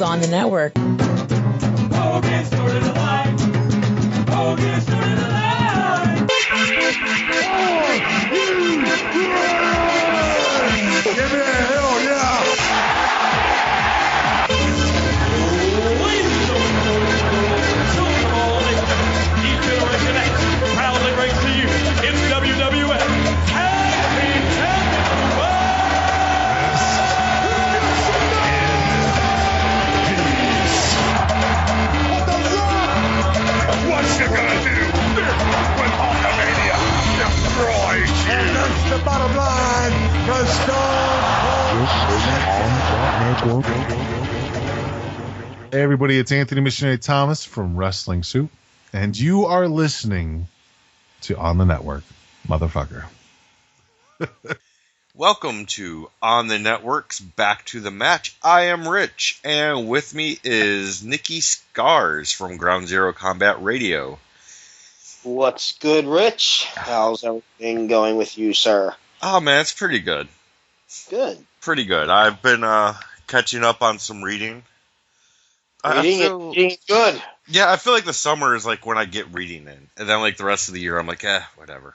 shows on the network. Hogan started alive. Hogan started alive. Give me a hell yeah! Ladies and gentlemen, children of all ages, each generation X proudly brings to you its WWF Tag Team Championship. What you gonna do when Hulkamania destroys you? And that's the bottom line. The Stone Cold. Hey everybody, it's Anthony Missionary Thomas from Wrestling Soup, and you are listening to On the Network, motherfucker. Welcome to On the Network's Back to the Match. I am Rich, and with me is Nicky Scarz from Ground Zero Combat Radio. What's good, Rich? How's everything going with you, sir? Oh man, it's pretty good. Good. Pretty good. I've been catching up on some reading. Reading is good. Yeah, I feel like the summer is like when I get reading in, and then like the rest of the year, I'm like, whatever.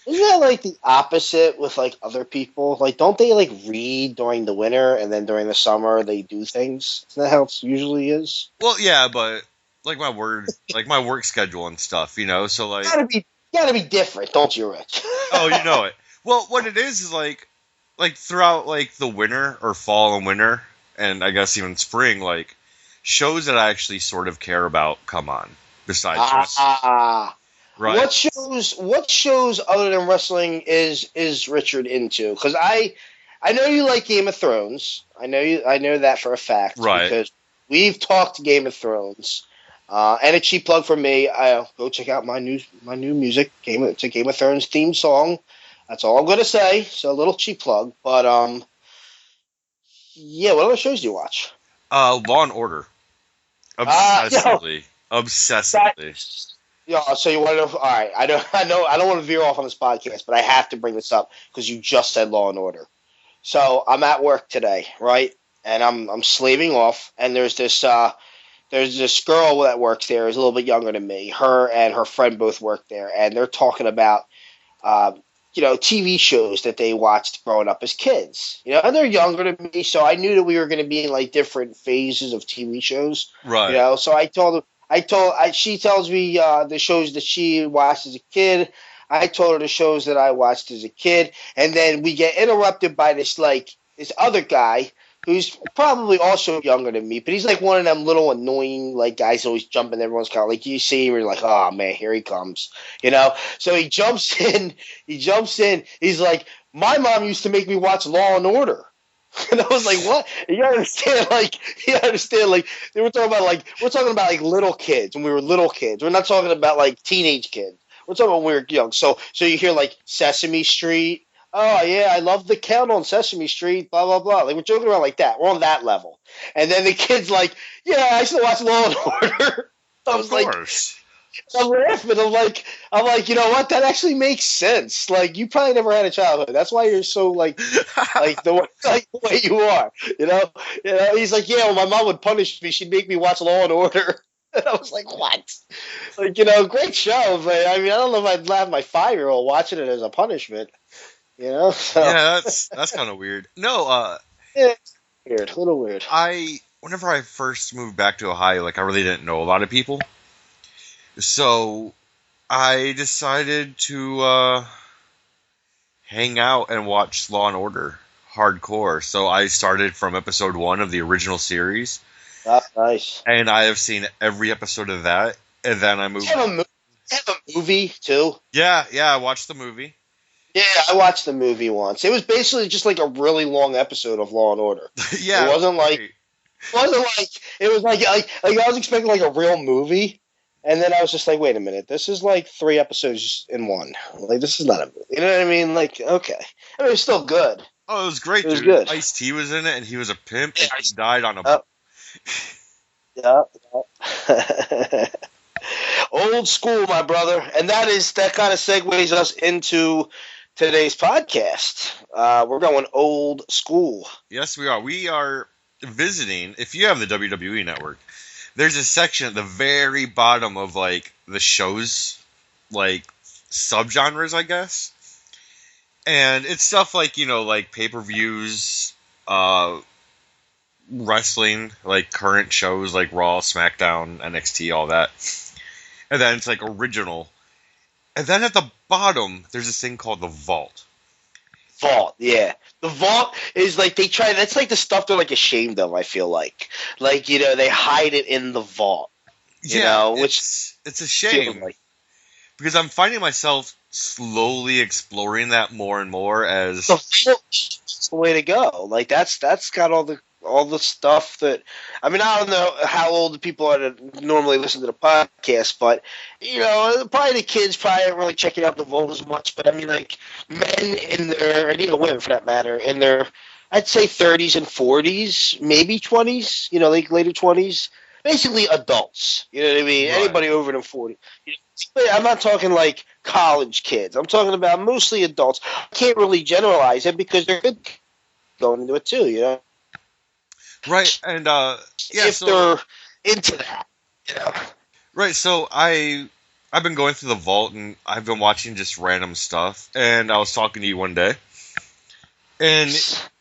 Isn't that like the opposite with like other people? Like, don't they like read during the winter and then during the summer they do things? Isn't that how it usually is? Well, yeah, but like my work schedule and stuff, you know. So like, gotta be different, don't you, Rich? oh, you know it. Well, what it is like throughout like the winter or fall and winter, and I guess even spring, like shows that I actually sort of care about come on. Besides just right. What shows other than wrestling is Richard into? Because I know you like Game of Thrones. I know that for a fact. Right. Because we've talked Game of Thrones. And a cheap plug for me. Go check out my new music. It's a Game of Thrones theme song. That's all I'm gonna say. So a little cheap plug. But yeah. What other shows do you watch? Law and Order. Obsessively. Yeah, so you want to know? All right, I don't want to veer off on this podcast, but I have to bring this up because you just said Law and Order. So I'm at work today, right? And I'm slaving off, and there's this girl that works there, who's a little bit younger than me. Her and her friend both work there, and they're talking about TV shows that they watched growing up as kids. You know, and they're younger than me, so I knew that we were going to be in like different phases of TV shows. Right. You know, so I told her. She tells me the shows that she watched as a kid. I told her the shows that I watched as a kid, and then we get interrupted by this other guy who's probably also younger than me, but he's like one of them little annoying like guys always jumping everyone's car. Like you see him, you're like, oh man, here he comes, you know. So he jumps in. He's like, my mom used to make me watch Law and Order. And I was like, "What? You understand? We're talking about like little kids when we were little kids. We're not talking about like teenage kids. We're talking about when we were young. So you hear like Sesame Street. Oh yeah, I love the count on Sesame Street. Blah blah blah. Like we're joking around like that. We're on that level. And then the kid's like, yeah, I still watch Law and Order. I was like, I'm laughing. I'm like, you know what? That actually makes sense. Like, you probably never had a childhood. That's why you're so like the way you are. You know. He's like, yeah. Well, my mom would punish me. She'd make me watch Law and Order. And I was like, what? Like, you know, great show. But I mean, I don't know if I'd have my 5-year-old watching it as a punishment. You know. So. Yeah, that's kind of weird. No. Yeah, weird. A little weird. Whenever I first moved back to Ohio, like I really didn't know a lot of people. So I decided to hang out and watch Law and Order hardcore. So I started from episode 1 of the original series. That's nice. And I have seen every episode of that. And then I moved. They have a movie too. Yeah, I watched the movie. Yeah, I watched the movie once. It was basically just like a really long episode of Law and Order. Yeah, it wasn't like I was expecting like a real movie. And then I was just like, wait a minute, this is like 3 episodes in one. Like, this is not a movie. You know what I mean? Like, okay. I mean, it was still good. Oh, it was great, dude. It was good. Ice-T was in it, and he was a pimp, and he died on a boat. Yeah. Old school, my brother. And that kind of segues us into today's podcast. We're going old school. Yes, we are. We are visiting, if you have the WWE Network, there's a section at the very bottom of like the shows, like subgenres, I guess. And it's stuff like, like pay-per-views, wrestling, like current shows like Raw, SmackDown, NXT, all that. And then it's like original. And then at the bottom, there's this thing called the Vault. Vault, yeah. The Vault is like that's like the stuff they're like ashamed of, I feel like. Like, they hide it in the Vault. Which it's a shame. Like, because I'm finding myself slowly exploring that more and more as the Vault is the way to go. Like that's got all the stuff that, I mean, I don't know how old the people are that normally listen to the podcast, but probably the kids probably aren't really checking out the Vault as much. But I mean, like men in their, and women for that matter, in their, I'd say 30s and 40s, maybe 20s, like later 20s, basically adults. You know what I mean? Right. Anybody over than 40. I'm not talking like college kids. I'm talking about mostly adults. I can't really generalize it because they're good going into it too. Right, and if they're into that, Right, so I've been going through the Vault and I've been watching just random stuff, and I was talking to you one day, and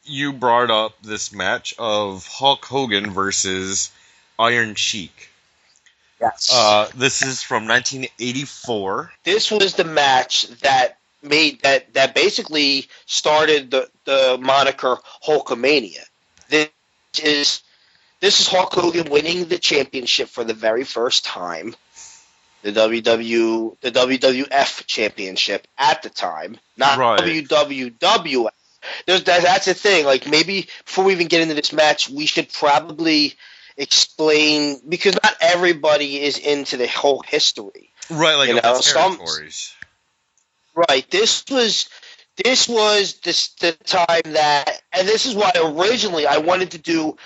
you brought up this match of Hulk Hogan versus Iron Sheik. Yes. This is from 1984. This was the match that made that basically started the moniker Hulkamania. This is Hulk Hogan winning the championship for the very first time. The WWF championship at the time, not right. WWF. That's the thing. Like, maybe before we even get into this match, we should probably explain, because not everybody is into the whole history. Right, like the territories. Right. This was the time that, and this is why originally I wanted to do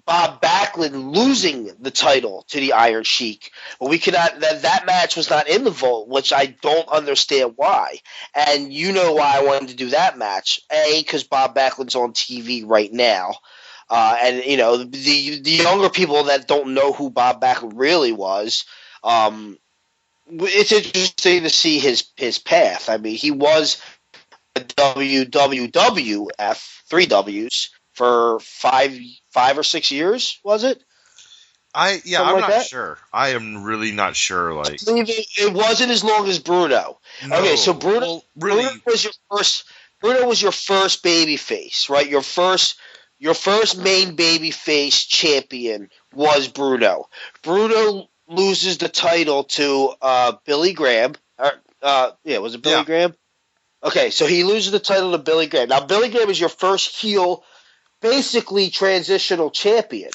Bob Backlund losing the title to the Iron Sheik, but we could not. That match was not in the Vault, which I don't understand why. And you know why I wanted to do that match? Because Bob Backlund's on TV right now, and the younger people that don't know who Bob Backlund really was. It's interesting to see his path. I mean, he was a WWF, 3 Ws, for 5 or 6 years, was it? I'm not sure. I am really not sure. Like, it wasn't as long as Bruno. No, okay, so Bruno was your first baby face, right? Your first main baby face champion was Bruno. Bruno loses the title to Billy Graham. Was it Billy Graham? Okay, so he loses the title to Billy Graham. Now, Billy Graham is your first heel, basically transitional champion,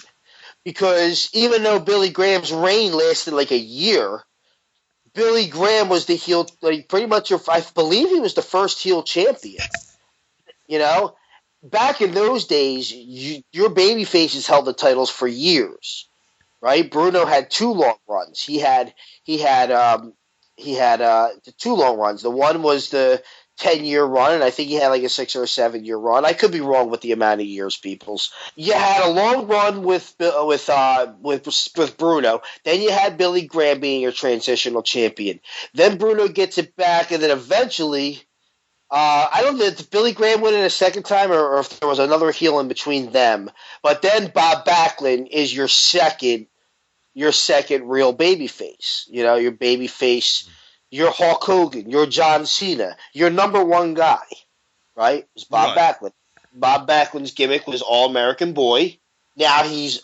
because even though Billy Graham's reign lasted like a year, Billy Graham was the heel, like pretty much I believe he was the first heel champion. Back in those days, your baby faces held the titles for years, right? Bruno had 2 long runs. He had the 2 long runs. The one was the 10-year run, and I think he had like a 6 or 7 year run. I could be wrong with the amount of years, peoples. You had a long run with Bruno. Then you had Billy Graham being your transitional champion. Then Bruno gets it back, and then eventually, I don't know if Billy Graham win it a second time or if there was another heel in between them. But then Bob Backlund is your second real babyface. Your babyface. You're Hulk Hogan. You're John Cena. Your number one guy, right? Is Bob Backlund. Bob Backlund's gimmick was All-American Boy. Now he's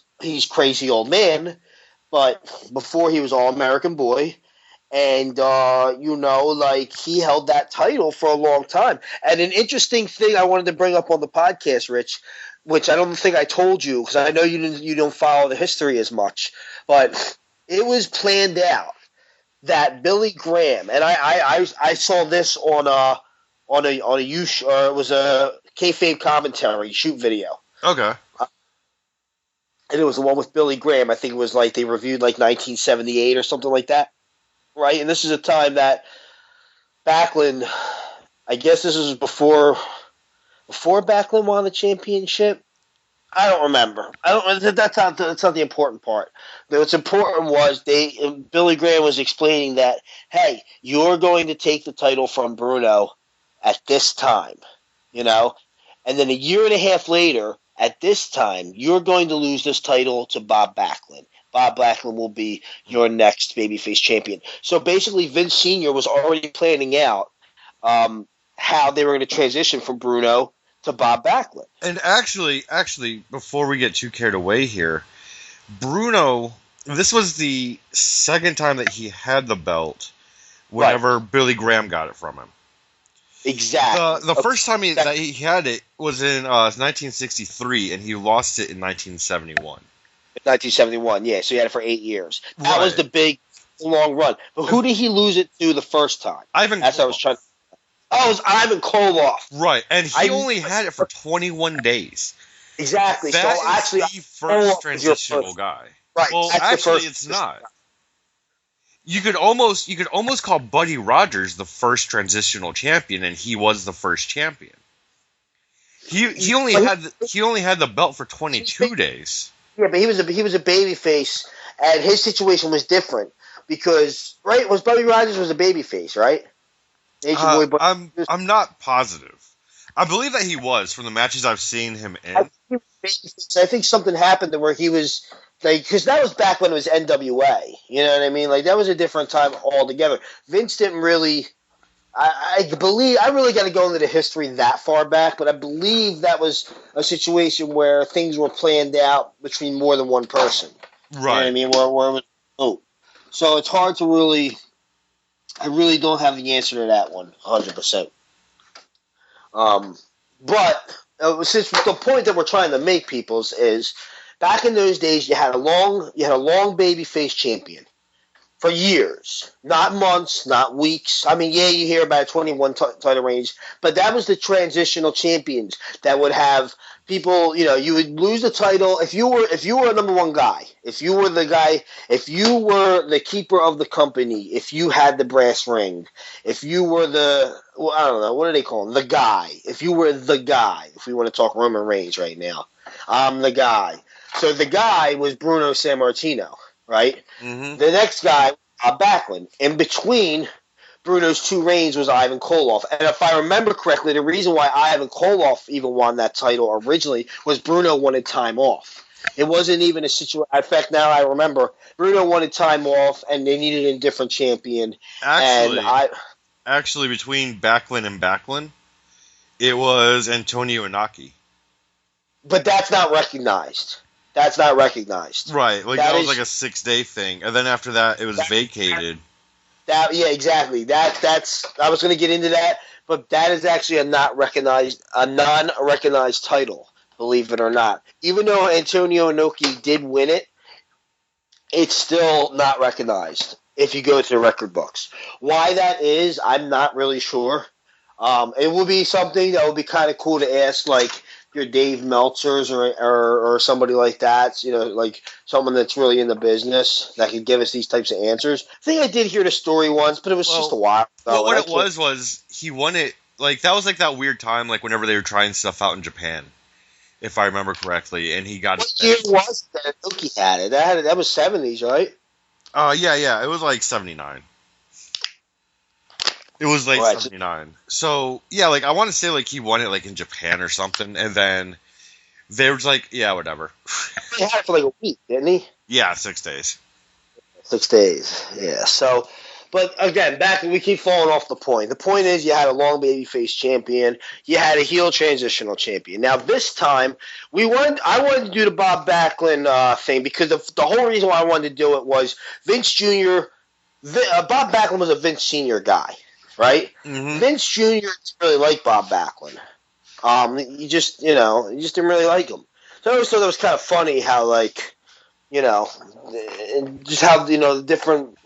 Crazy Old Man, but before he was All-American Boy, and he held that title for a long time. And an interesting thing I wanted to bring up on the podcast, Rich, which I don't think I told you because I know you don't follow the history as much, but it was planned out that Billy Graham, and I saw this on a it was a kayfabe commentary shoot video. Okay. And it was the one with Billy Graham. I think it was like they reviewed like 1978 or something like that, right? And this is a time that Backlund, I guess this was before Backlund won the championship. I don't remember. I don't. That's not the important part. What's important was Billy Graham was explaining that, hey, you're going to take the title from Bruno at this time, and then a year and a half later, at this time, you're going to lose this title to Bob Backlund. Bob Backlund will be your next babyface champion. So basically, Vince Sr. was already planning out how they were going to transition from Bruno to Bob Backlund. And actually, before we get too carried away here, Bruno, this was the second time that he had the belt whenever Billy Graham got it from him. Exactly. The first time that he had it was in 1963, and he lost it in 1971. 1971, yeah. So he had it for 8 years. That was the big, long run. But who did he lose it to the first time? That's what I was trying to... Oh, it was Ivan Koloff. Right, and he only had it for 21 days. Exactly. That so actually, is the first transitional guy. Right. Well, actually, it's not. You could almost call Buddy Rogers the first transitional champion, and he was the first champion. He only had the belt for 22 days. Yeah, but he was a babyface, and his situation was different because was Buddy Rogers was a babyface, right? I'm not positive. I believe that he was from the matches I've seen him in. I think something happened to where he was because that was back when it was NWA. You know what I mean? Like that was a different time altogether. Vince didn't really. I believe I really got to go into the history that far back, but I believe that was a situation where things were planned out between more than one person. Right. You know what I mean? Where it was so it's hard to really. I really don't have the answer to that one, 100%. But since the point that we're trying to make, peoples, is back in those days you had a long babyface champion for years, not months, not weeks. I mean, yeah, you hear about a 21 title range, but that was the transitional champions that would have people. You would lose the title if you were a number one guy, if you were the guy, if you were the keeper of the company, if you had the brass ring, if you were I don't know, what do they call him? The guy. If you were the guy, if we want to talk Roman Reigns right now, I'm the guy. So the guy was Bruno Sammartino, right? Mm-hmm. The next guy, Backlund. In between Bruno's two reigns was Ivan Koloff. And if I remember correctly, the reason why Ivan Koloff even won that title originally was Bruno wanted time off. It wasn't even a situation. In fact, now I remember Bruno wanted time off, and they needed a different champion. Actually, between Backlund and Backlund, it was Antonio Inoki. But that's not recognized. Right, like that was like a 6-day thing, and then after that, it was vacated. Yeah, exactly. That's I was going to get into that, but that is actually a non-recognized title, believe it or not. Even though Antonio Inoki did win it, it's still not recognized if you go to the record books. Why that is, I'm not really sure. It would be something that would be kind of cool to ask, like your Dave Meltzers or somebody like that, like someone that's really in the business that could give us these types of answers. I think I did hear the story once, but it was just a while ago. Well, what it was he won it, like, that was like that weird time, like whenever they were trying stuff out in Japan, if I remember correctly, and he got it. What year was that? He had it. That was 70s, right? Yeah, it was like 79. It was late 79. So, yeah, like, I want to say, like, he won it, like, in Japan or something, and then they were just like, yeah, whatever. He had it for, like, a week, didn't he? Yeah, 6 days. 6 days, yeah. So, but, again, we keep falling off the point. The point is you had a long babyface champion. You had a heel transitional champion. Now, this time, I wanted to do the Bob Backlund thing because the whole reason why I wanted to do it was Vince Jr., Bob Backlund was a Vince Sr. guy. Right? Mm-hmm. Vince Jr. didn't really like Bob Backlund. He just didn't really like him. So I always thought that was kind of funny how, like, just how, the different...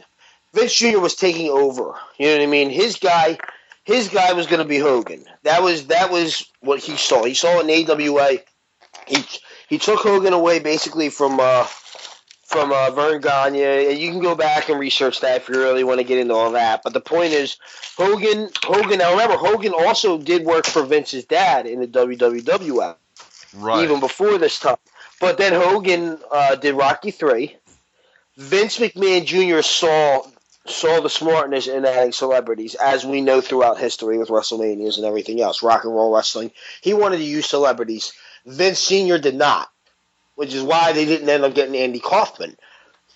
Vince Jr. was taking over. You know what I mean? His guy was going to be Hogan. That was what he saw. He saw in AWA. He took Hogan away basically from Vern Gagne. You can go back and research that if you really want to get into all that. But the point is, Hogan. Now remember, Hogan also did work for Vince's dad in the WWF. Right. even before this time. But then Hogan did Rocky 3. Vince McMahon Jr. saw the smartness in adding celebrities, as we know throughout history with WrestleManias and everything else, rock and roll wrestling. He wanted to use celebrities. Vince Sr. did not, which is why they didn't end up getting Andy Kaufman,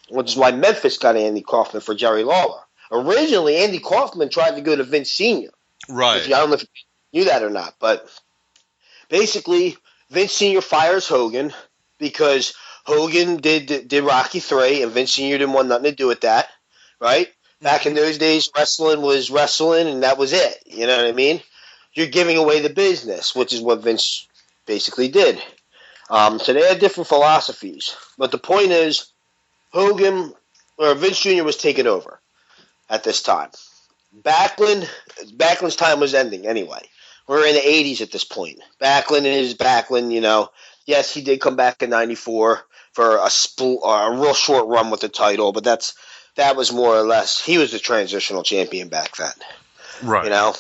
which is why Memphis got Andy Kaufman for Jerry Lawler. Originally, Andy Kaufman tried to go to Vince Sr. Right. I don't know if you knew that or not, but basically, Vince Sr. fires Hogan because Hogan did Rocky 3, and Vince Sr. didn't want nothing to do with that, right? Back in those days, wrestling was wrestling, and that was it. You know what I mean? You're giving away the business, which is what Vince basically did. So they had different philosophies. But the point is, Vince Jr. was taking over at this time. Backlund's time was ending anyway. We're in the 80s at this point. Backlund is Backlund, you know. Yes, he did come back in 94 for a real short run with the title, but that was more or less, he was the transitional champion back then. Right. You know?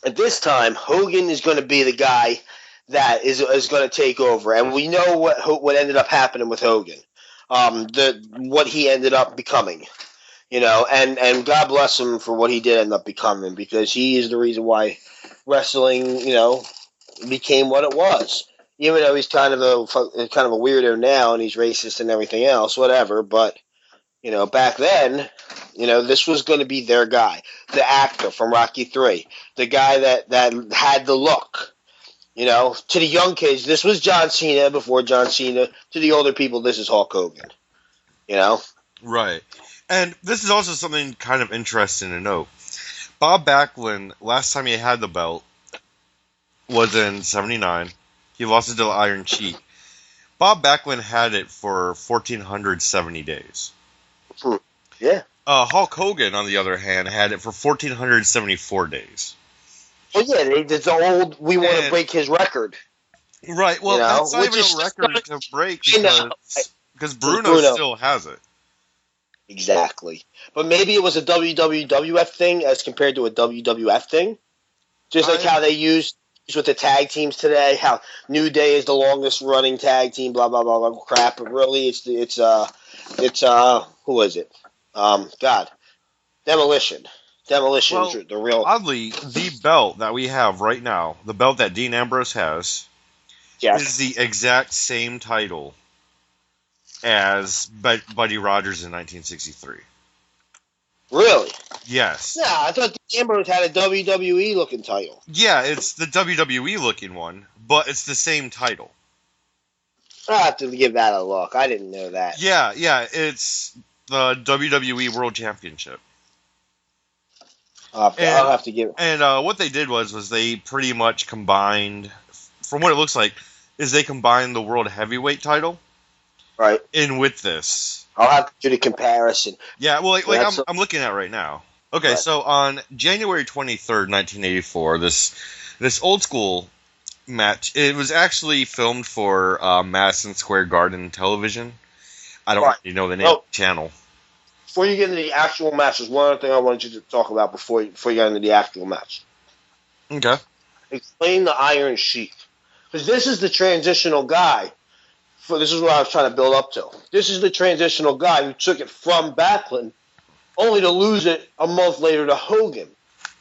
At this time, Hogan is going to be the guy that is going to take over, and we know what ended up happening with Hogan, what he ended up becoming, you know, and God bless him for what he did end up becoming, because he is the reason why wrestling, you know, became what it was. Even though he's kind of a weirdo now and he's racist and everything else, whatever, but you know, back then, you know, this was going to be their guy, the actor from Rocky 3, the guy that had the look. You know, to the young kids, this was John Cena before John Cena. To the older people, this is Hulk Hogan. You know? Right. And this is also something kind of interesting to note. Bob Backlund, last time he had the belt, was in 79. He lost it to the Iron Sheik. Bob Backlund had it for 1,470 days. Yeah. Hulk Hogan, on the other hand, had it for 1,474 days. Well, yeah, it's old. We want to break his record. Right. Well, you know? that's not even a record to break because Bruno still has it. Exactly. But maybe it was a WWF thing as compared to a WWF thing. Just like how they use with the tag teams today, how New Day is the longest running tag team, blah blah blah blah crap. But really, it's who is it? Demolition. Demolition is the real. Oddly, the belt that we have right now, the belt that Dean Ambrose has, is the exact same title as Buddy Rogers in 1963. Really? Yes. Yeah, I thought Dean Ambrose had a WWE looking title. Yeah, it's the WWE looking one, but it's the same title. I'll have to give that a look. I didn't know that. Yeah, it's the WWE World Championship. I'll have to give it. And what they did was they pretty much combined, from what it looks like, is they combined the World Heavyweight title, right, in with this. I'll have to do the comparison. Yeah, well, I'm looking at it right now. Okay, right. So on January 23rd, 1984, this old school match, it was actually filmed for Madison Square Garden Television. I don't really know the name of the channel. Before you get into the actual match, there's one other thing I wanted you to talk about before you get into the actual match. Okay. Explain the Iron Sheik. Because this is the transitional guy. This is what I was trying to build up to. This is the transitional guy who took it from Backlund, only to lose it a month later to Hogan.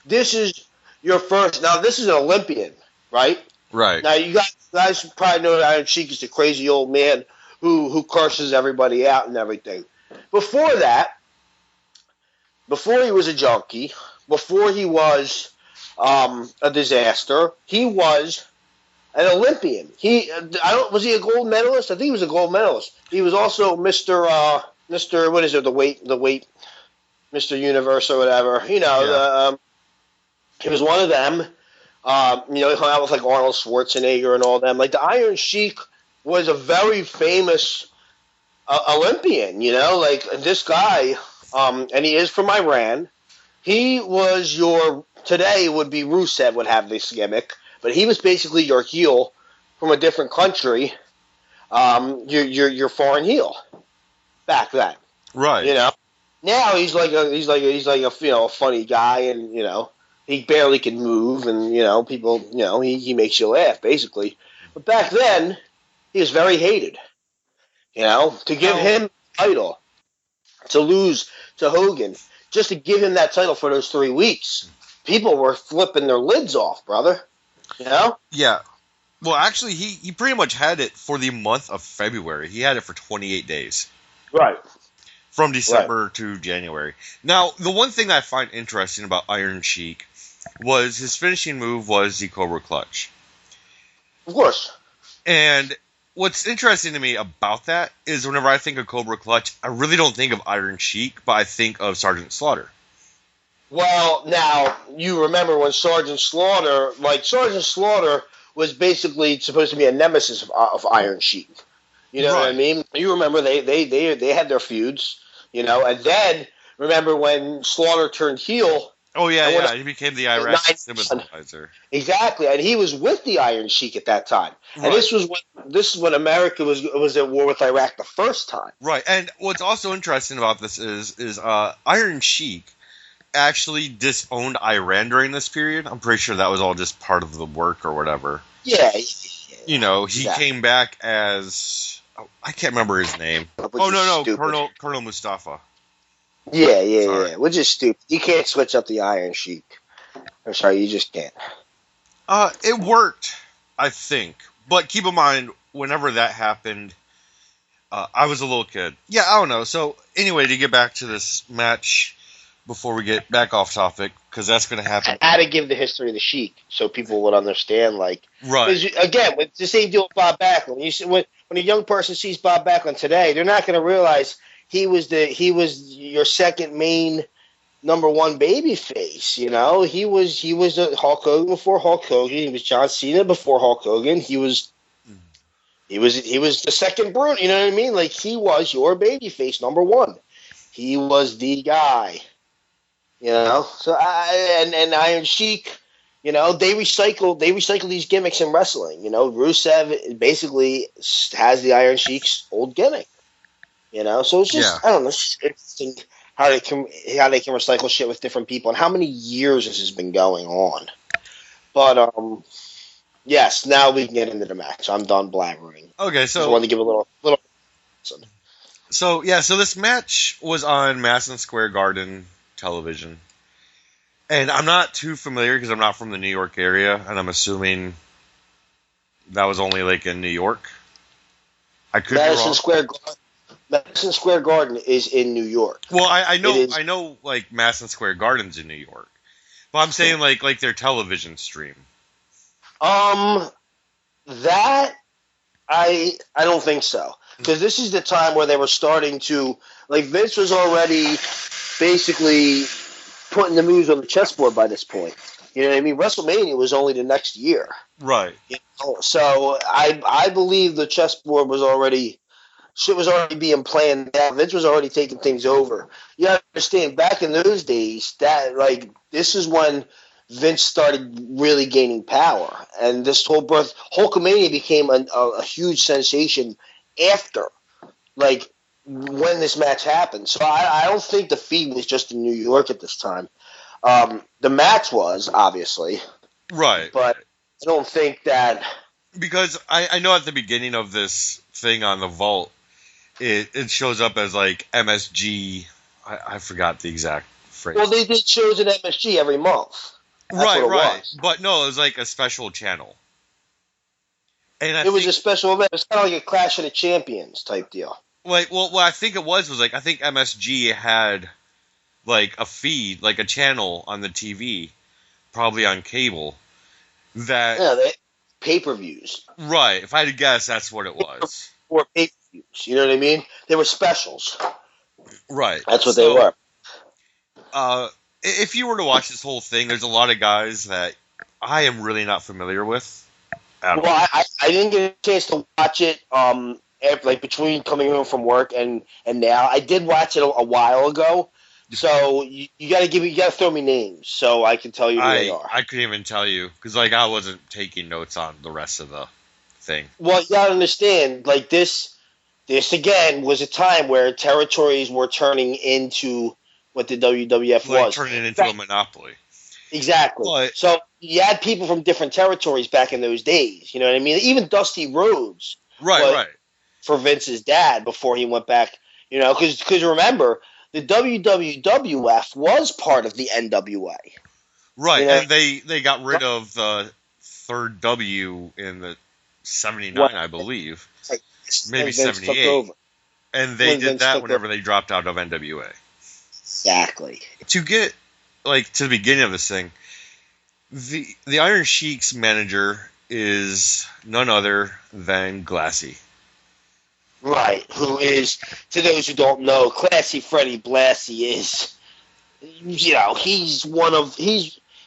This is your first. Now, this is an Olympian, right? Right. Now, you guys probably know that Iron Sheik is the crazy old man who curses everybody out and everything. Before that, before he was a junkie, before he was a disaster, he was an Olympian. Was he a gold medalist? I think he was a gold medalist. He was also Mr. What is it? The weight, Mr. Universe or whatever. You know, he was one of them. You know, he hung out with like Arnold Schwarzenegger and all them. Like the Iron Sheik was a very famous Olympian. You know, like this guy, and he is from Iran. He was today would be Rusev would have this gimmick. But he was basically your heel from a different country, your foreign heel back then. Right. You know. Now he's like a funny guy, and you know he barely can move, and you know people, you know he makes you laugh basically. But back then, he was very hated. You know, to give him the title, to lose to Hogan, just to give him that title for those 3 weeks, people were flipping their lids off, brother. You know? Yeah. Well, actually, he pretty much had it for the month of February. He had it for 28 days. Right. From December to January. Now, the one thing that I find interesting about Iron Sheik was his finishing move was the Cobra Clutch. Of course. And what's interesting to me about that is whenever I think of Cobra Clutch, I really don't think of Iron Sheik, but I think of Sergeant Slaughter. Well, now, you remember when Sergeant Slaughter was basically supposed to be a nemesis of Iron Sheik. You know what I mean? You remember they had their feuds, you know, and then remember when Slaughter turned heel. Oh yeah, he became the Iraq sympathizer. Exactly, and he was with the Iron Sheik at that time. Right. And this is when America was at war with Iraq the first time. Right, and what's also interesting about this is Iron Sheik actually disowned Iran during this period. I'm pretty sure that was all just part of the work or whatever. Yeah. You know, he came back as I can't remember his name. Colonel Mustafa. Yeah. Which is stupid. You can't switch up the Iron Sheik. I'm sorry, you just can't. It worked, I think. But keep in mind, whenever that happened, I was a little kid. Yeah, I don't know. So, anyway, to get back to this match, before we get back off topic, because that's going to happen. I had to give the history of the Sheik so people would understand, like... Right. Again, it's the same deal with Bob Backlund. When a young person sees Bob Backlund today, they're not going to realize he was your second main number one baby face, you know? He was a Hulk Hogan before Hulk Hogan. He was John Cena before Hulk Hogan. He was the second Bruno, you know what I mean? Like, he was your baby face number one. He was the guy. You know, so and Iron Sheik, you know, they recycle these gimmicks in wrestling. You know, Rusev basically has the Iron Sheik's old gimmick. You know, so it's just I don't know, it's just interesting how they can recycle shit with different people and how many years this has been going on. But yes, now we can get into the match. I'm done blabbering. Okay, so I wanted to give a little. So this match was on Madison Square Garden television, and I'm not too familiar because I'm not from the New York area, and I'm assuming that was only like in New York. I could be wrong. Madison Square Garden is in New York. Well, I know like Madison Square Garden's in New York, but I'm saying like their television stream. That I don't think so, because this is the time where they were starting to, like, Vince was already basically putting the moves on the chessboard by this point. You know what I mean? WrestleMania was only the next year. Right. You know? So I believe the chessboard was already being planned out. Vince was already taking things over. You understand, back in those days, that, like, this is when Vince started really gaining power. And this whole Hulkamania became a huge sensation after, like, when this match happened. So I don't think the feud was just in New York at this time. The match was, obviously. Right. But I don't think that... Because I know at the beginning of this thing on the Vault, it shows up as, like, MSG. I forgot the exact phrase. Well, they did shows at MSG every month. That's right. Was. But no, it was like a special channel. And it was a special event. It was kind of like a Clash of the Champions type deal. Like, well, what I think it was like, I think MSG had, like, a feed, like a channel on the TV, probably on cable, that... Yeah, pay-per-views. Right. If I had to guess, that's what it was. Or pay-per-views, you know what I mean? They were specials. Right. That's what they were. If you were to watch this whole thing, there's a lot of guys that I am really not familiar with. Well, I didn't get a chance to watch it, like between coming home from work and now. I did watch it a while ago, so you gotta throw me names so I can tell you who they are. I couldn't even tell you because like I wasn't taking notes on the rest of the thing. Well, you gotta understand, like this again was a time where territories were turning into what the WWF like was, turning into a monopoly. Exactly. But So you had people from different territories back in those days. You know what I mean? Even Dusty Rhodes right. for Vince's dad before he went back. You know, because remember, the WWF was part of the NWA. Right, You know, and they got rid of the third W in the 79, what I believe. like, Maybe when Vince took 78. over. And they When did Vince that took whenever over. they dropped out of NWA. Exactly. To get to the beginning of this thing, the Iron Sheik's manager is none other than Glassy. Right. Who is, to those who don't know, Classy Freddie Blassie is, you know, he's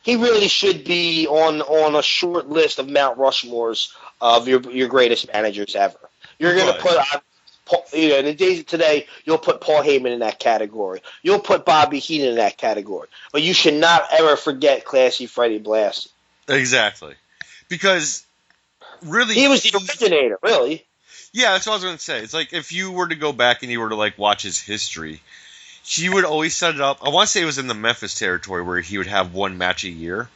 he really should be on a short list of Mount Rushmores of your greatest managers ever. You're going to put, you know, in the days of today, you'll put Paul Heyman in that category. You'll put Bobby Heenan in that category. But you should not ever forget Classy Freddie Blassie. Exactly. Because really, He was the originator, really. Yeah, that's what I was going to say. It's like if you were to go back and you were to like watch his history, he would always set it up. I want to say it was in the Memphis territory where he would have one match a year.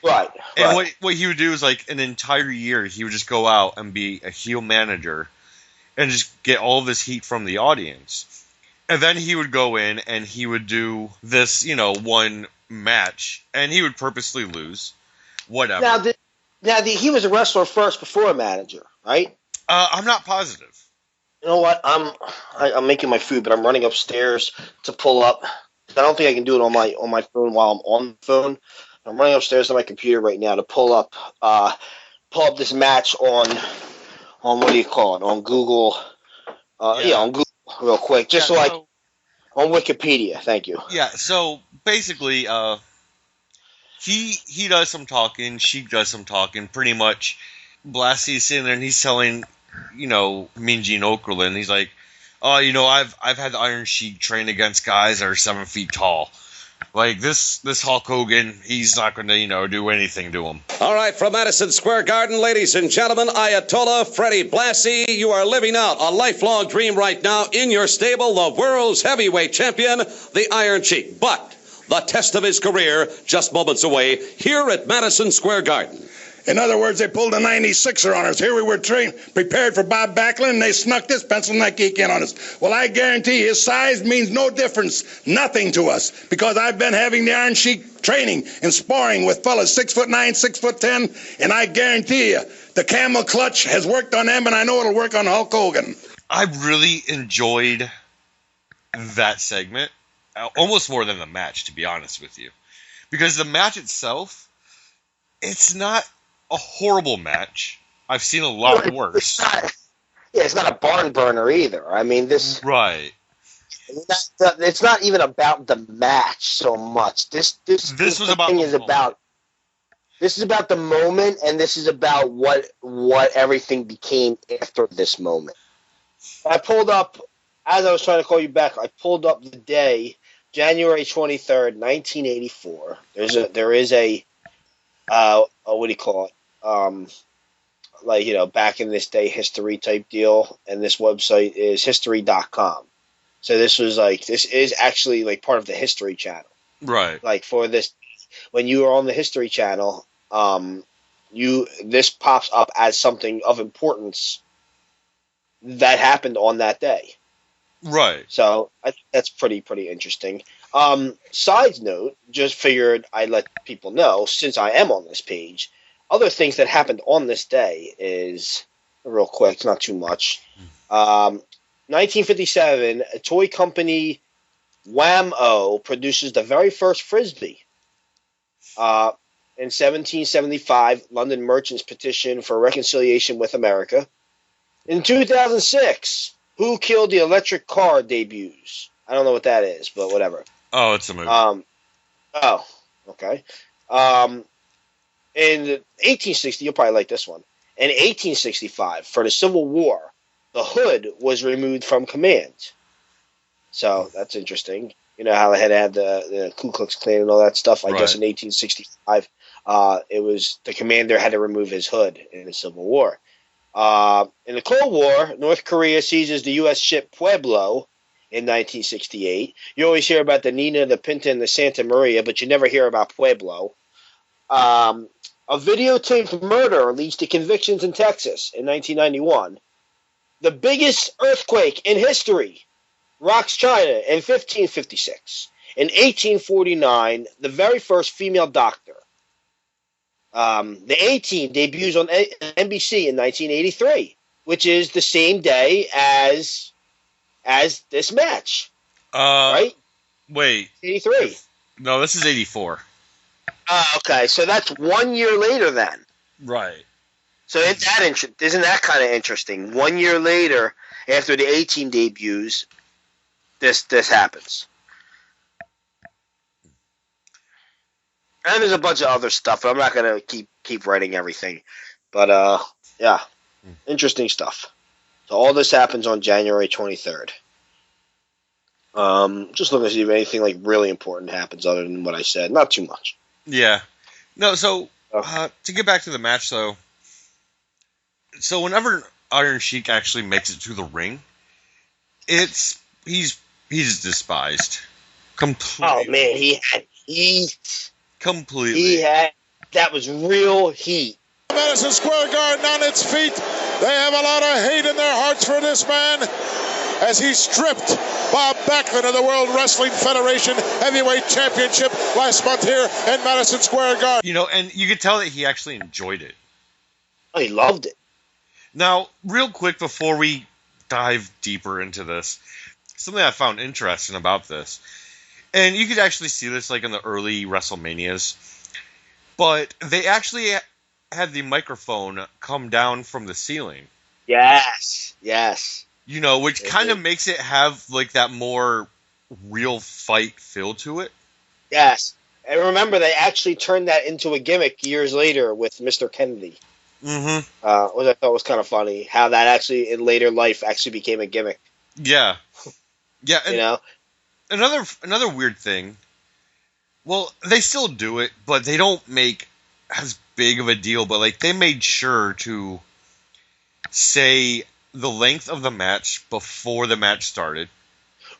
Right. And what he would do is like an entire year he would just go out and be a heel manager and just get all of this heat from the audience. And then he would go in and he would do this, you know, one match and he would purposely lose. Whatever. Now, he was a wrestler first before a manager, right? I'm not positive. You know what? I'm making my food, but I'm running upstairs to pull up. I don't think I can do it on my phone while I'm on the phone. I'm running upstairs to my computer right now to pull up this match on what do you call it? On Google. On Google real quick, just on Wikipedia. Thank you. Yeah. So basically, he does some talking. Sheik does some talking. Pretty much, Blassie's sitting there and he's telling, you know, Mean Gene Okerlund. He's like, "Oh, you know, I've had the Iron Sheik train against guys that are 7 feet tall. Like this Hulk Hogan, he's not going to, you know, do anything to him." All right, from Madison Square Garden, ladies and gentlemen, Ayatollah Freddie Blassie, you are living out a lifelong dream right now in your stable, the world's heavyweight champion, the Iron Sheik. But the test of his career just moments away here at Madison Square Garden. In other words, they pulled a 96er on us. Here we were prepared for Bob Backlund, and they snuck this pencil neck geek in on us. Well, I guarantee his size means no difference, nothing to us, because I've been having the Iron Sheik training and sparring with fellas 6'9", 6'10", and I guarantee you, the camel clutch has worked on them, and I know it'll work on Hulk Hogan. I really enjoyed that segment, almost more than the match, to be honest with you, because the match itself, it's not a horrible match. I've seen a lot worse. It's not a barn burner either. I mean, this right. It's not even about the match so much. This was about thing is about. This is about the moment, and this is about what everything became after this moment. I pulled up, as I was trying to call you back, I pulled up the day, January 23rd, 1984. There is a what do you call it? Like, you know, back in this day history type deal, and this website is history.com. So this is actually like part of the History Channel. Right. Like for this, when you are on the History Channel, this pops up as something of importance that happened on that day. Right. So I think that's pretty interesting. Side note, just figured I'd let people know, since I am on this page, other things that happened on this day is, real quick, not too much. 1957, a toy company, Wham-O, produces the very first Frisbee. In 1775, London merchants petitioned for reconciliation with America. In 2006, Who Killed the Electric Car debuts. I don't know what that is, but whatever. Oh, it's a movie. Okay. In 1860, you'll probably like this one. In 1865, for the Civil War, the hood was removed from command. So that's interesting. You know how they had the Ku Klux Klan and all that stuff. I guess in 1865, it was the commander had to remove his hood in the Civil War. In the Cold War, North Korea seizes the U.S. ship Pueblo in 1968. You always hear about the Nina, the Pinta, and the Santa Maria, but you never hear about Pueblo. A videotaped murder leads to convictions in Texas in 1991. The biggest earthquake in history rocks China in 1556. In 1849, the very first female doctor. The A-Team debuts on NBC in 1983, which is the same day as this match. Right? Wait. 83. No, this is 84. Okay, so that's 1 year later then. Right. So isn't that kind of interesting? 1 year later, after the A-Team debuts, this happens. And there's a bunch of other stuff. I'm not gonna keep writing everything, but yeah, interesting stuff. So all this happens on January 23rd. Just looking to see if anything like really important happens other than what I said. Not too much. Yeah. No. So to get back to the match, though. So whenever Iron Sheik actually makes it to the ring, he's despised completely. Oh man, he had heat. Completely. That was real heat. Madison Square Garden on its feet. They have a lot of hate in their hearts for this man as he stripped Bob Backlund of the World Wrestling Federation Heavyweight Championship last month here in Madison Square Garden. You know, and you could tell that he actually enjoyed it. Oh, he loved it. Now, real quick before we dive deeper into this, something I found interesting about this, and you could actually see this like in the early WrestleManias, but they actually had the microphone come down from the ceiling. Yes. You know, which kind of makes it have like that more real fight feel to it. Yes. And remember, they actually turned that into a gimmick years later with Mr. Kennedy. Mm-hmm. Which I thought was kind of funny, how that actually in later life actually became a gimmick. Yeah. Yeah. And you know? Another weird thing, well, they still do it, but they don't make as big of a deal, but like they made sure to say the length of the match before the match started.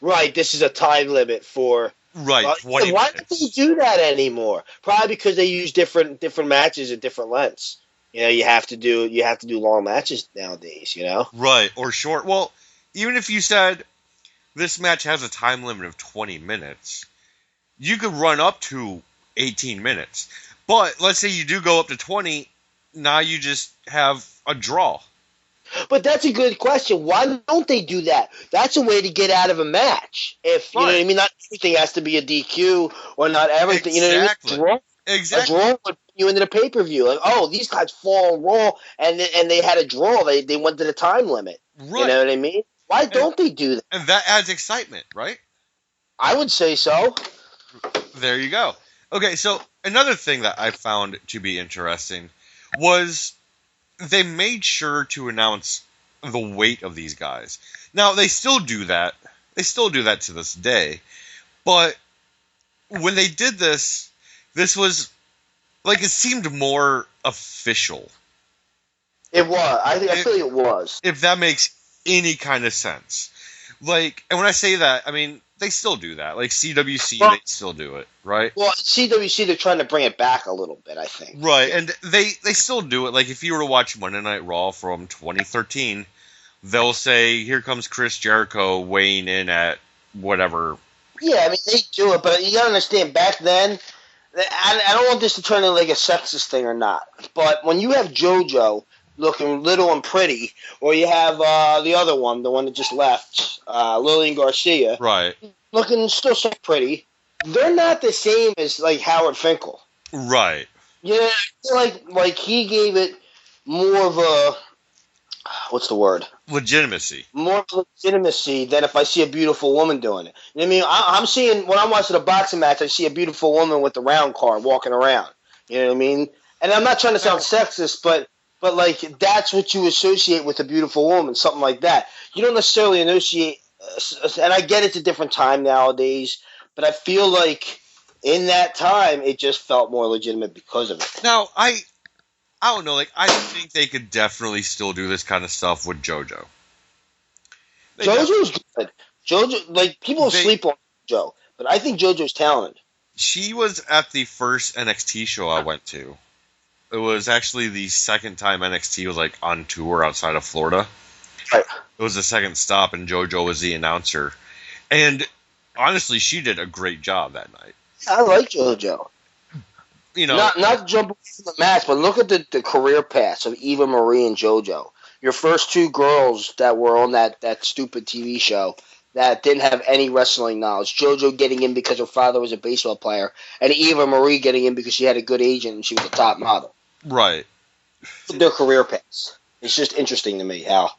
Right, this is a time limit for... Right, 20 why minutes. don't they do that anymore? Probably because they use different matches at different lengths. You know, you have to do long matches nowadays, you know? Right, or short. Well, even if you said this match has a time limit of 20 minutes, you could run up to 18 minutes. But let's say you do go up to 20, now you just have a draw. But that's a good question. Why don't they do that? That's a way to get out of a match. If you know what I mean, not everything has to be a DQ or not everything. Exactly. You know what I mean? Exactly. A draw would put you into the pay-per-view. Like, oh, these guys fall on Raw, and they had a draw. They went to the time limit. Right. You know what I mean? Why don't they do that? And that adds excitement, right? I would say so. There you go. Okay, so another thing that I found to be interesting was they made sure to announce the weight of these guys. Now, they still do that. They still do that to this day. But when they did this was, like, it seemed more official. It was. I feel like it was. If that makes any kind of sense. Like, and when I say that, I mean, they still do that. Like, CWC, they still do it, right? Well, CWC, they're trying to bring it back a little bit, I think. Right, and they still do it. Like, if you were to watch Monday Night Raw from 2013, they'll say, here comes Chris Jericho weighing in at whatever. Yeah, I mean, they do it, but you gotta understand, back then, I don't want this to turn into like a sexist thing or not, but when you have JoJo looking little and pretty, or you have the other one, the one that just left, Lillian Garcia, right, looking still so pretty, they're not the same as like Howard Finkel. Right. Yeah, I feel like he gave it more of a, what's the word? Legitimacy. More legitimacy than if I see a beautiful woman doing it. You know what I mean? I'm seeing, when I'm watching a boxing match, I see a beautiful woman with the round card walking around. You know what I mean? And I'm not trying to sound sexist, but like, that's what you associate with a beautiful woman, something like that. You don't necessarily associate, and I get it's a different time nowadays, but I feel like in that time, it just felt more legitimate because of it. Now, I don't know, like, I think they could definitely still do this kind of stuff with JoJo. JoJo's good. JoJo, like, people sleep on JoJo, but I think JoJo's talented. She was at the first NXT show I went to. It was actually the second time NXT was like on tour outside of Florida. Right. It was the second stop, and JoJo was the announcer. And honestly, she did a great job that night. I like JoJo. You know, Not jumping from the match, but look at the career paths of Eva Marie and JoJo. Your first two girls that were on that stupid TV show that didn't have any wrestling knowledge. JoJo getting in because her father was a baseball player, and Eva Marie getting in because she had a good agent and she was a top model. right. Their career paths. It's just interesting to me how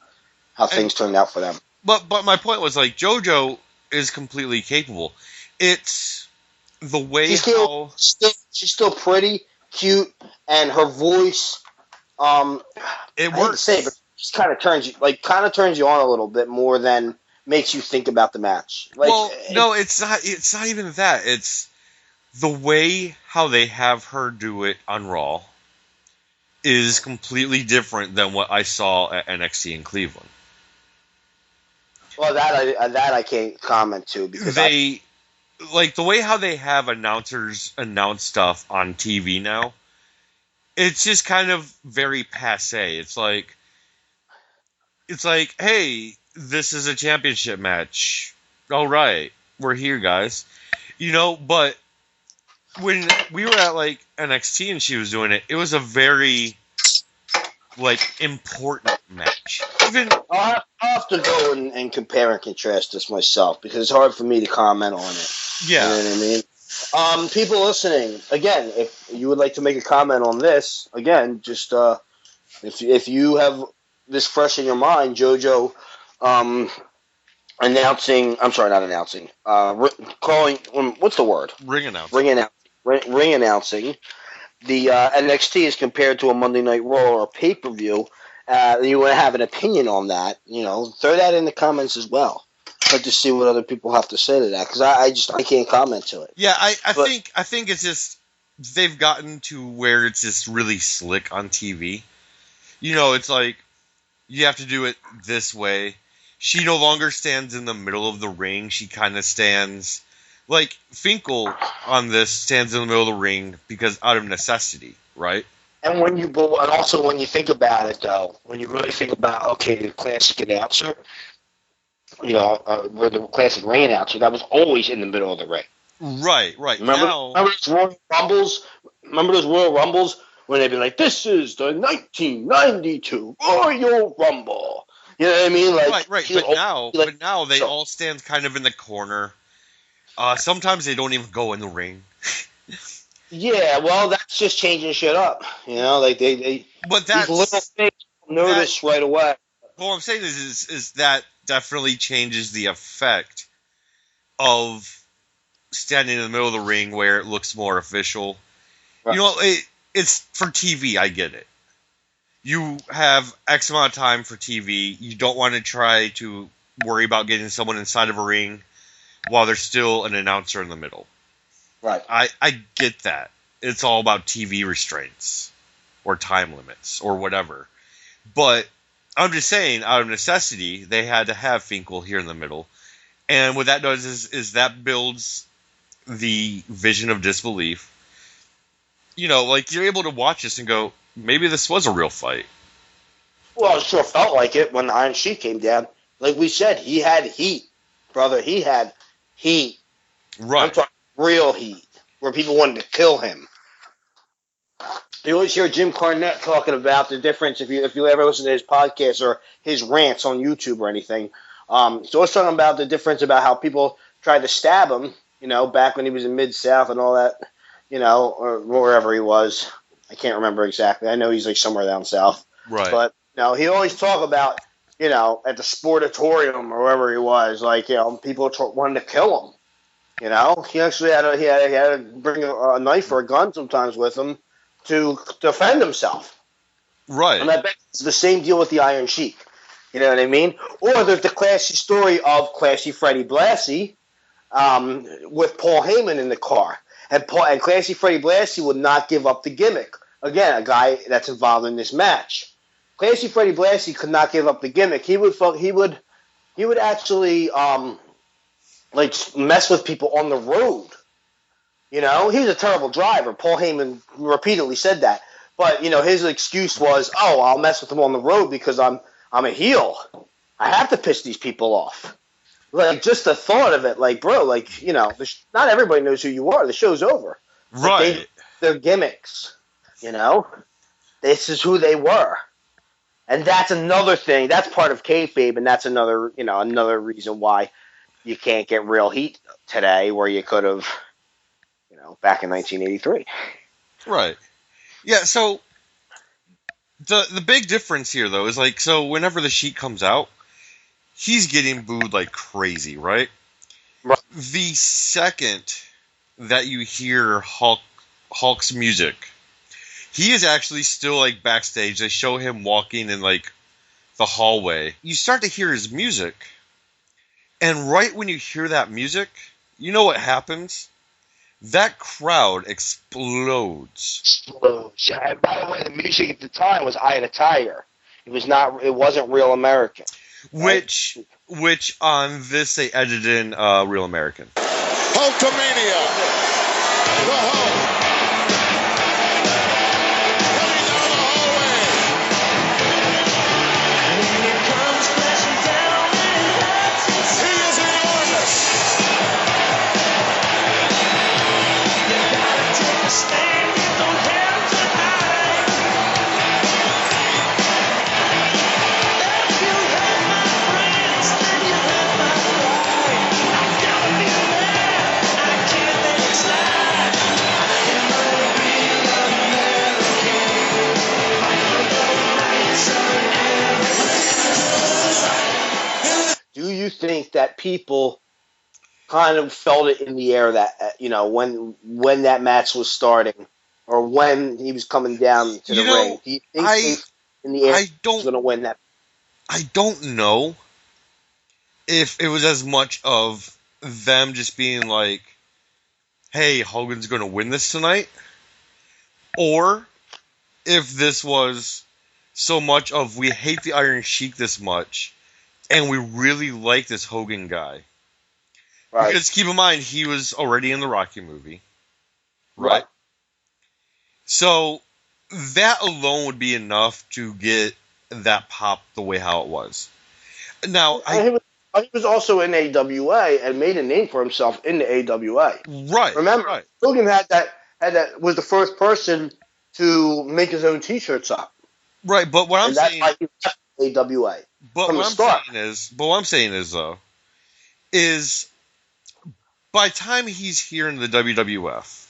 things turned out for them. But my point was, like, JoJo is completely capable. It's the way She's still pretty, cute, and her voice. it I hate to works. say, but just kind of turns you on a little bit more than makes you think about the match. Like, Well, no, it's not. It's not even that. It's the way how they have her do it on Raw is completely different than what I saw at NXT in Cleveland. Well, that I can't comment to because Like the way how they have announcers announce stuff on TV now. It's just kind of very passe. It's like, hey, this is a championship match. All right, we're here, guys. You know, but when we were at like NXT and she was doing it, it was a very like important match. Even I'll have to go and compare and contrast this myself because it's hard for me to comment on it. yeah, You know what I mean? People listening, again, if you would like to make a comment on this, again, just if you have this fresh in your mind, JoJo announcing, I'm sorry, not announcing, calling, what's the word? ring announce. Ring announcing the NXT is compared to a Monday Night Raw or a pay-per-view. You want to have an opinion on that, you know, throw that in the comments as well. I'd like to see what other people have to say to that because I can't comment to it. Yeah, I think it's just they've gotten to where it's just really slick on TV. You know, it's like you have to do it this way. She no longer stands in the middle of the ring. She kind of stands like Finkel on this stands in the middle of the ring because out of necessity, right? And when you think about it, though, when you really think about, okay, the classic announcer, you know, or the classic ring announcer, that was always in the middle of the ring. Right. Remember those Royal Rumbles? Remember those Royal Rumbles when they'd be like, "This is the 1992 Royal Rumble." You know what I mean? Like, right. But now they all stand kind of in the corner. Sometimes they don't even go in the ring. Yeah, well, that's just changing shit up. You know, like they But these little things notice right away. What I'm saying is that definitely changes the effect of standing in the middle of the ring where it looks more official. Right. You know, it's for TV. I get it. You have X amount of time for TV. You don't want to try to worry about getting someone inside of a ring while there's still an announcer in the middle. Right. I get that. It's all about TV restraints or time limits or whatever. But I'm just saying, out of necessity, they had to have Finkel here in the middle. And what that does is that builds the vision of disbelief. You know, like, you're able to watch this and go, maybe this was a real fight. Well, it sure felt like it when Iron Sheik came down. Like we said, he had heat, brother. He had heat. Right. I'm talking real heat, where people wanted to kill him. You always hear Jim Cornette talking about the difference if you ever listen to his podcast or his rants on YouTube or anything. He's always talking about the difference about how people tried to stab him, you know, back when he was in Mid-South and all that, you know, or wherever he was. I can't remember exactly. I know he's like somewhere down south. Right. But, you know, he always talk about, you know, at the Sportatorium or wherever he was, like, you know, people wanted to kill him. You know, he actually had to bring a knife or a gun sometimes with him to defend himself. Right. And I bet it's the same deal with the Iron Sheik. You know what I mean? Or there's the classy story of Classy Freddie Blassie with Paul Heyman in the car. And Classy Freddie Blassie would not give up the gimmick. Again, a guy that's involved in this match. Classy Freddie Blassie could not give up the gimmick. He would actually like mess with people on the road You know, he was a terrible driver. Paul Heyman repeatedly said that. But, you know, his excuse was, oh, I'll mess with him on the road because I'm a heel. I have to piss these people off. Like, just the thought of it, like, bro, like, you know, not everybody knows who you are. The show's over. Right. Like, they're gimmicks, you know? This is who they were. And that's another thing. That's part of kayfabe, and that's another, you know, another reason why you can't get real heat today where you could have, you know, back in 1983. Right. Yeah, so the big difference here, though, is like, so whenever the Sheik comes out, he's getting booed like crazy, right? Right. The second that you hear Hulk's music, he is actually still like backstage. They show him walking in like the hallway. You start to hear his music, and right when you hear that music, you know what happens? That crowd explodes. Yeah, by the way, the music at the time was Eye of the Tiger. It wasn't Real American. Right? Which on this they edited in Real American. Hulkamania. The Hulk. Running down the hallway. He is enormous. Do you think that people kind of felt it in the air that, you know, when that match was starting or when he was coming down to the ring? Do you think in the air he was going to win that? I don't know if it was as much of them just being like, hey, Hogan's going to win this tonight, or if this was so much of we hate the Iron Sheik this much and we really like this Hogan guy. Right. Because keep in mind, he was already in the Rocky movie. Right? So that alone would be enough to get that pop the way how it was. Now, he was also in AWA and made a name for himself in the AWA. Right. Remember, Hogan was the first person to make his own T-shirts up. Right, but what I'm saying, that's why he left AWA. But what I'm saying is though, is by the time he's here in the WWF,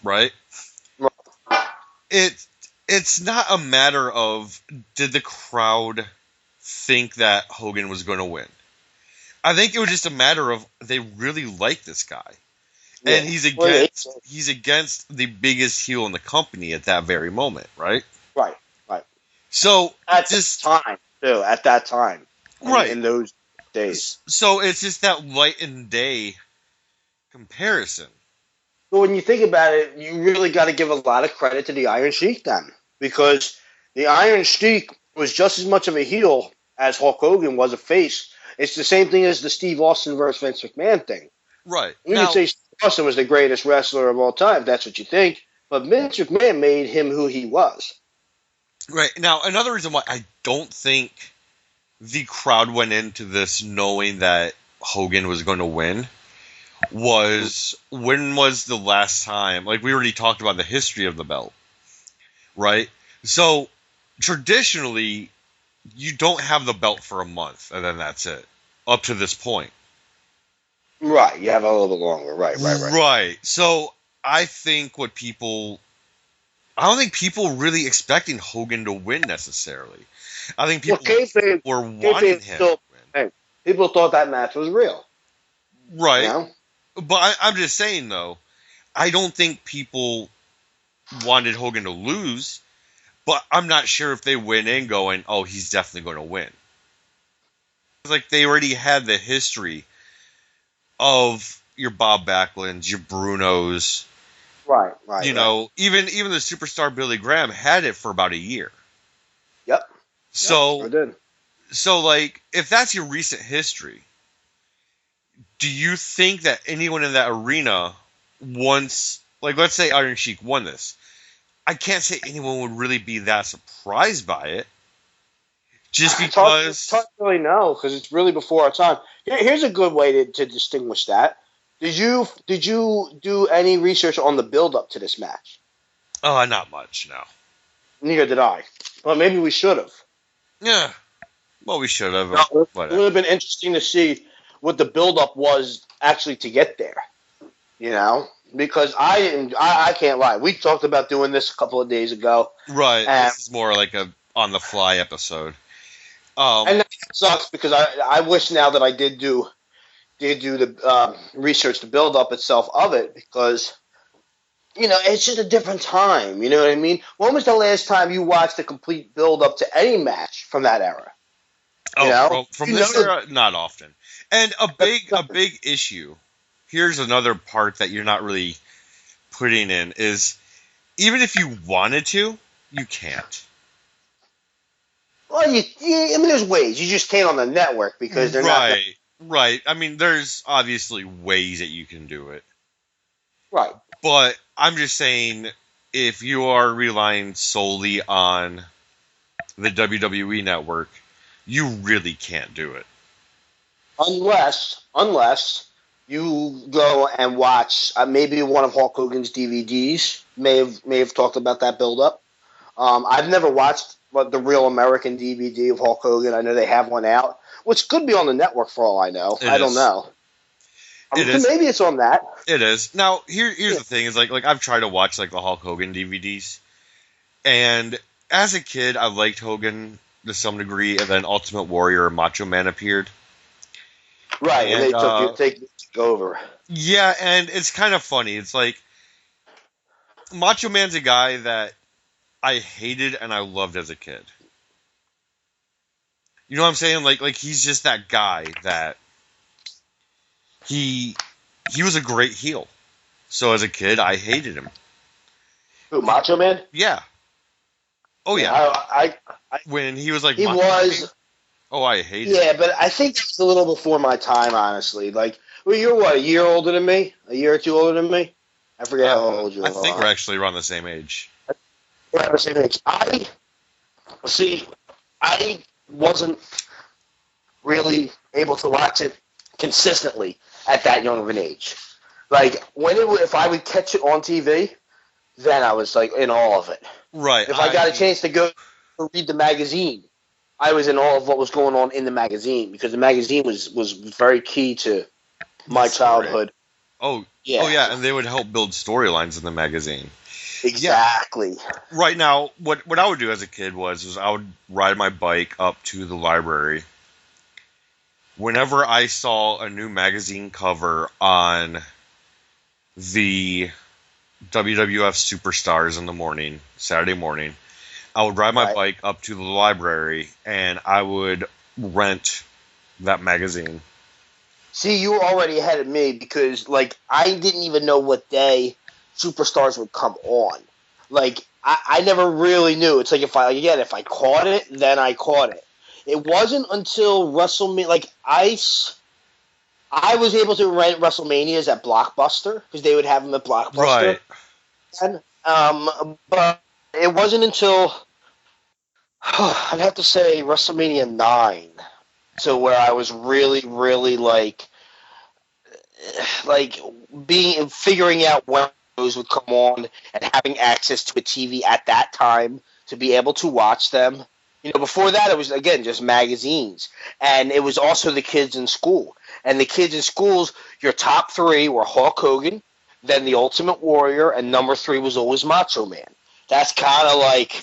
right? It's not a matter of did the crowd think that Hogan was going to win. I think it was just a matter of they really like this guy, and he's against the biggest heel in the company at that very moment, right? Right. So at this time, too. At that time, right in those days. So it's just that light and day comparison. But when you think about it, you really got to give a lot of credit to the Iron Sheik then, because the Iron Sheik was just as much of a heel as Hulk Hogan was a face. It's the same thing as the Steve Austin versus Vince McMahon thing. Right. You can say Steve Austin was the greatest wrestler of all time, if that's what you think, but Vince McMahon made him who he was. Right. Now, another reason why I don't think the crowd went into this knowing that Hogan was going to win was, when was the last time, like we already talked about the history of the belt, right? So, traditionally, you don't have the belt for a month, and then that's it, up to this point. Right, you have a little bit longer, right. Right, so I don't think people really expecting Hogan to win necessarily. I think people were wanting him to win. People thought that match was real. Right. You know? But I'm just saying, though, I don't think people wanted Hogan to lose, but I'm not sure if they went in going, oh, he's definitely going to win. It's like they already had the history of your Bob Backlunds, your Brunos. Right. You know, even the superstar Billy Graham had it for about a year. Yep. So, I did. So, like, if that's your recent history, do you think that anyone in that arena wants like, let's say Iron Sheik won this. I can't say anyone would really be that surprised by it. Just because... It's hard to really know, because it's really before our time. Here's a good way to distinguish that. Did you do any research on the build-up to this match? Oh, not much, no. Neither did I. Well, maybe we should have. Yeah. Well, we should have. It would have been interesting to see what the build-up was actually to get there. You know? Because I can't lie. We talked about doing this a couple of days ago. Right. This is more like a on-the-fly episode. And that sucks because I wish now that I did do the research, the build-up itself of it, because, you know, it's just a different time. You know what I mean? When was the last time you watched a complete build-up to any match from that era? You know? From this era, not often. And a big issue, here's another part that you're not really putting in, is even if you wanted to, you can't. Well, I mean, there's ways. You just can't on the network because they're not... Right. I mean, there's obviously ways that you can do it. Right. But I'm just saying, if you are relying solely on the WWE network, you really can't do it. Unless you go and watch maybe one of Hulk Hogan's DVDs may have talked about that build-up. I've never watched the real American DVD of Hulk Hogan. I know they have one out, which could be on the network for all I know. I don't know. Maybe it's on that. It is. Now, here's the thing: is like I've tried to watch like the Hulk Hogan DVDs, and as a kid, I liked Hogan to some degree, and then Ultimate Warrior and Macho Man appeared. Right, and they took over. Yeah, and it's kind of funny. It's like Macho Man's a guy that I hated and I loved as a kid. You know what I'm saying? Like he's just that guy that he was a great heel. So as a kid, I hated him. Who, Macho Man? Yeah. Oh yeah. I when he was like he was. Oh, I hated him. Yeah, but I think it's a little before my time, honestly. Like, well, you're what, a year older than me? A year or two older than me? I forget how old you are. I think we're actually around the same age. We're around the same age. I wasn't really able to watch it consistently at that young of an age. Like, if I would catch it on TV, then I was, like, in awe of it. Right. If I got a chance to go read the magazine, I was in awe of what was going on in the magazine, because the magazine was very key to my childhood. Oh, yeah, and they would help build storylines in the magazine. Exactly. Yeah. Right now, what I would do as a kid was I would ride my bike up to the library. Whenever I saw a new magazine cover on the WWF Superstars in the morning, Saturday morning, I would ride my bike up to the library and I would rent that magazine. See, you were already ahead of me because, like, I didn't even know what day Superstars would come on. Like, I never really knew. It's like if I caught it, then I caught it. It wasn't until WrestleMania, like, I was able to rent WrestleManias at Blockbuster because they would have them at Blockbuster. Right. But it wasn't until I'd have to say WrestleMania 9, so where I was really, really like figuring out when those would come on and having access to a TV at that time to be able to watch them. You know, before that it was again just magazines, and it was also the kids in school. And the kids in schools, your top three were Hulk Hogan, then the Ultimate Warrior, and number 3 was always Macho Man. That's kind of like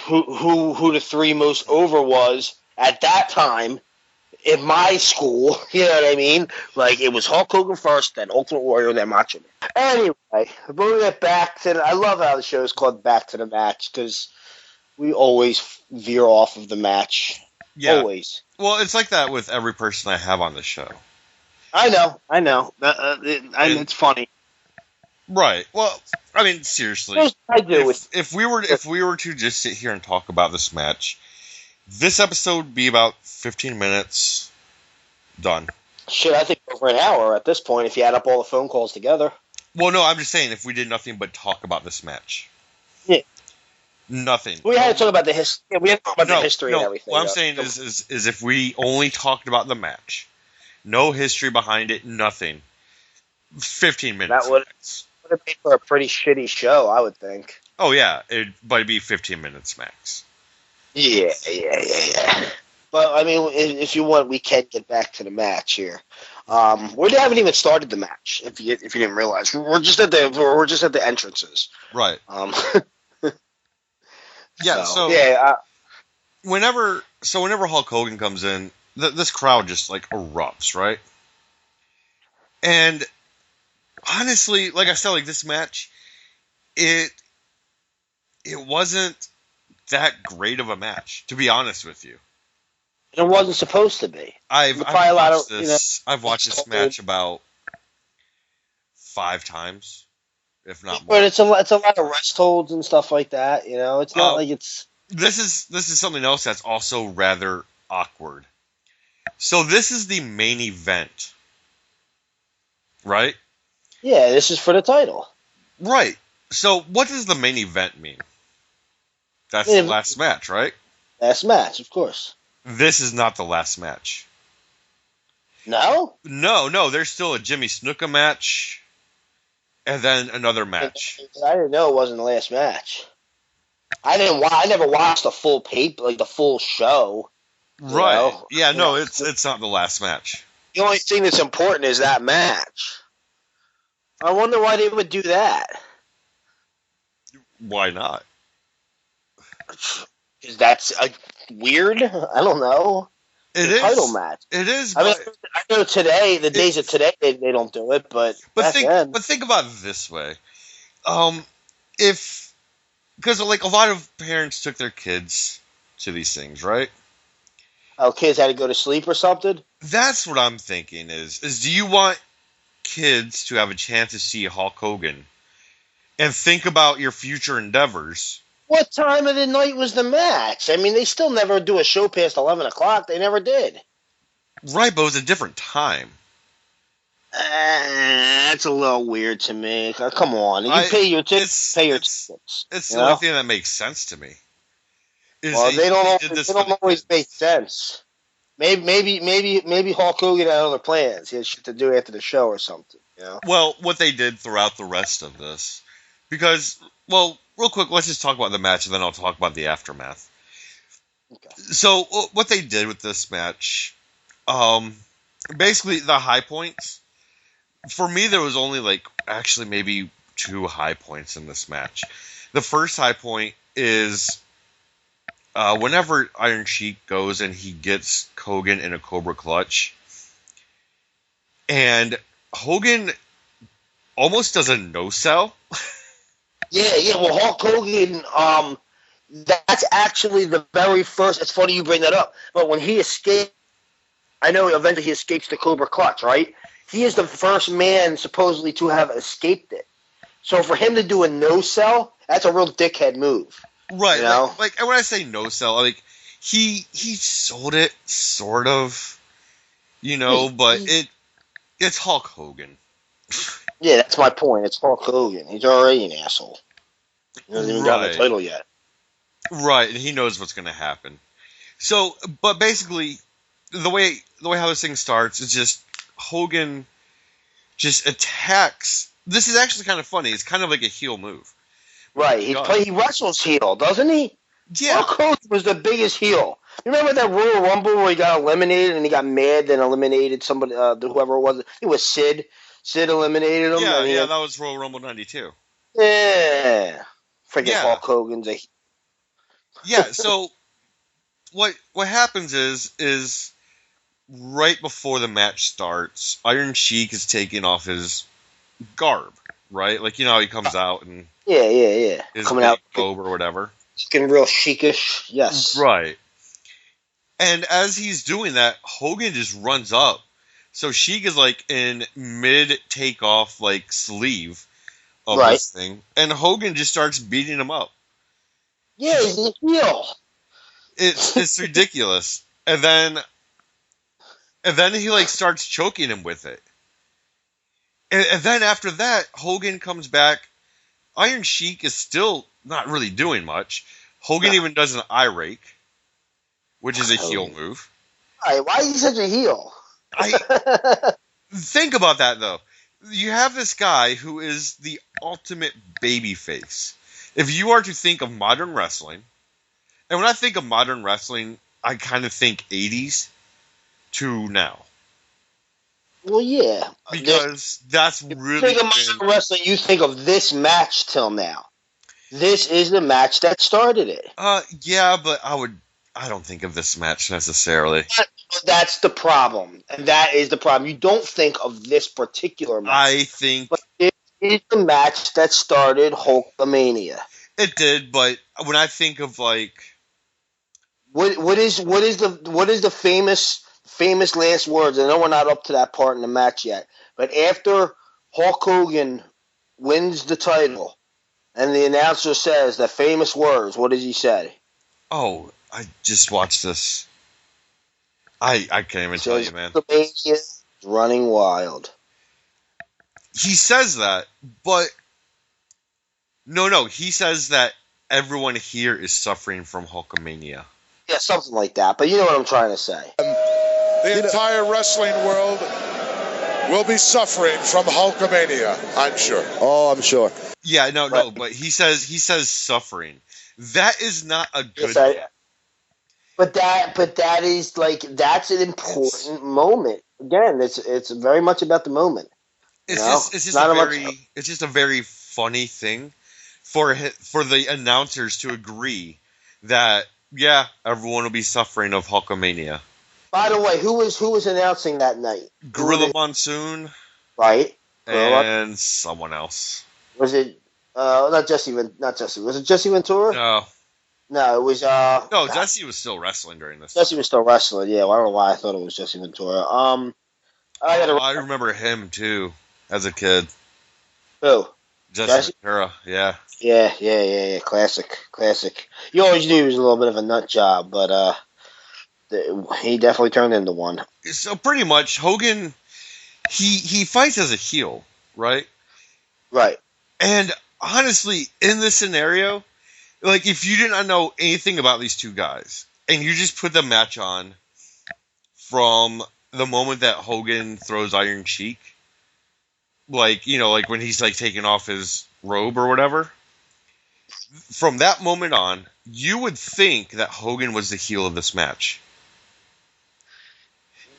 who the 3 most over was at that time in my school. You know what I mean? Like, it was Hulk Hogan first, then Ultimate Warrior, then Macho Man. Anyway, bringing it back to I love how the show is called Back to the Match, because we always veer off of the match. Yeah. Always. Well, it's like that with every person I have on the show. I know. It's funny. Right. Well, I mean, seriously. I do. If we were to just sit here and talk about this match, this episode would be about 15 minutes. Done. Shit, I think over an hour at this point if you add up all the phone calls together. Well, no, I'm just saying if we did nothing but talk about this match. Yeah. Nothing. We had to talk about the history. Yeah, we had to talk about the history and everything. What I'm saying is if we only talked about the match, no history behind it, nothing. 15 minutes. That would have made for a pretty shitty show, I would think. Oh yeah, but it'd be 15 minutes max. Yeah. But I mean, if you want, we can get back to the match here. We haven't even started the match. If you didn't realize, we're just at the entrances. Right. Yeah. So whenever Hulk Hogan comes in, this crowd just like erupts, right? And honestly, like I said, like this match, it wasn't that great of a match, to be honest with you. It wasn't supposed to be. I've watched this match about 5 times, if not more. But it's a lot of rest holds and stuff like that. You know, it's not like it's. This is something else that's also rather awkward. So this is the main event, right? Yeah, this is for the title. Right. So what does the main event mean? That's the last match, right? Last match, of course. This is not the last match. No? No. There's still a Jimmy Snuka match, and then another match. I didn't know it wasn't the last match. I never watched the full the full show. Right. Know? Yeah. No, it's not the last match. The only thing that's important is that match. I wonder why they would do that. Why not? Because that's weird. I don't know. It is title match. It is. I know today, the days of today, they don't do it, but think about it this way. Because like a lot of parents took their kids to these things, right? Oh, kids had to go to sleep or something? That's what I'm thinking is do you want kids to have a chance to see Hulk Hogan and think about your future endeavors? What time of the night was the match? I mean, they still never do a show past 11 o'clock. They never did. Right, but it was a different time. That's a little weird to me. Come on. You pay your tickets. Pay your tickets. It's the only thing that makes sense to me. Well, they don't always make sense. Maybe Hulk Hogan had other plans. He had shit to do after the show or something. You know? Well, what they did throughout the rest of this, because real quick, let's just talk about the match, and then I'll talk about the aftermath. Okay. So what they did with this match, basically the high points. For me, there was only actually maybe 2 high points in this match. The first high point is whenever Iron Sheik goes and he gets Hogan in a Cobra Clutch, and Hogan almost does a no-sell. Yeah. Well, Hulk Hogan, that's actually the very first. It's funny you bring that up, but when he escaped, I know eventually he escapes the Cobra Clutch, right? He is the first man supposedly to have escaped it. So for him to do a no-sell, that's a real dickhead move. Right. You know? Like when I say no-sell, he sold it, sort of, but it's Hulk Hogan. Yeah, that's my point. It's Hulk Hogan. He's already an asshole. He hasn't even gotten the title yet. Right, and he knows what's going to happen. So, but basically, the way how this thing starts is just Hogan just attacks. This is actually kind of funny. It's kind of like a heel move. Right, he wrestles heel, doesn't he? Yeah. Hulk Hogan was the biggest heel. You remember that Royal Rumble where he got eliminated and he got mad and eliminated somebody, whoever it was? It was Sid. Sid eliminated him. Yeah, that was Royal Rumble 92. Yeah. Hulk Hogan's a... Yeah, so what happens is right before the match starts, Iron Sheik is taking off his garb, right? Like, how he comes out and... Yeah. His coming out robe or whatever. Looking real chicish, yes. Right. And as he's doing that, Hogan just runs up. So Sheik is in mid-takeoff, sleeve of this thing. And Hogan just starts beating him up. Yeah, he's a heel. It's ridiculous. And then he starts choking him with it. And then after that, Hogan comes back. Iron Sheik is still not really doing much. Hogan even does an eye rake, which is a heel move. All right, why is he such a heel? Think about that, though. You have this guy who is the ultimate babyface. If you are to think of modern wrestling, and when I think of modern wrestling, I kind of think 80s to now. Well, yeah. Because that's really... You think of modern wrestling, you think of this match till now. This is the match that started it. Yeah, but I don't think of this match necessarily. That's the problem. And that is the problem. You don't think of this particular match. I think... But it is the match that started Hulkamania. It did, but when I think of, like... What is the famous last words? I know we're not up to that part in the match yet, but after Hulk Hogan wins the title and the announcer says the famous words, what does he say? Oh, I just watched this. I can't even tell you, man. Hulkamania is running wild. He says that, but no, he says that everyone here is suffering from Hulkamania. Yeah, something like that. But you know what I'm trying to say. The entire wrestling world will be suffering from Hulkamania, I'm sure. Oh, I'm sure. Yeah, no, but he says suffering. That is not a good thing. But that is like, that's an important moment. Again, it's very much about the moment. It's just a very funny thing for the announcers to agree that everyone will be suffering of Hulkamania. By the way, who was announcing that night? Gorilla Monsoon, right? And someone else. Was it not Jesse? Was it Jesse Ventura? No, it was. No, Jesse was still wrestling during this. Jesse was still wrestling. Yeah, well, I don't know why I thought it was Jesse Ventura. I remember him too as a kid. Who? Jesse Ventura. Yeah. Yeah. Classic. You always knew he was a little bit of a nut job, but he definitely turned into one. So pretty much, Hogan, he fights as a heel, right? Right. And honestly, in this scenario, like if you did not know anything about these two guys, and you just put the match on from the moment that Hogan throws Iron Sheik, like when he's like taking off his robe or whatever, from that moment on, you would think that Hogan was the heel of this match.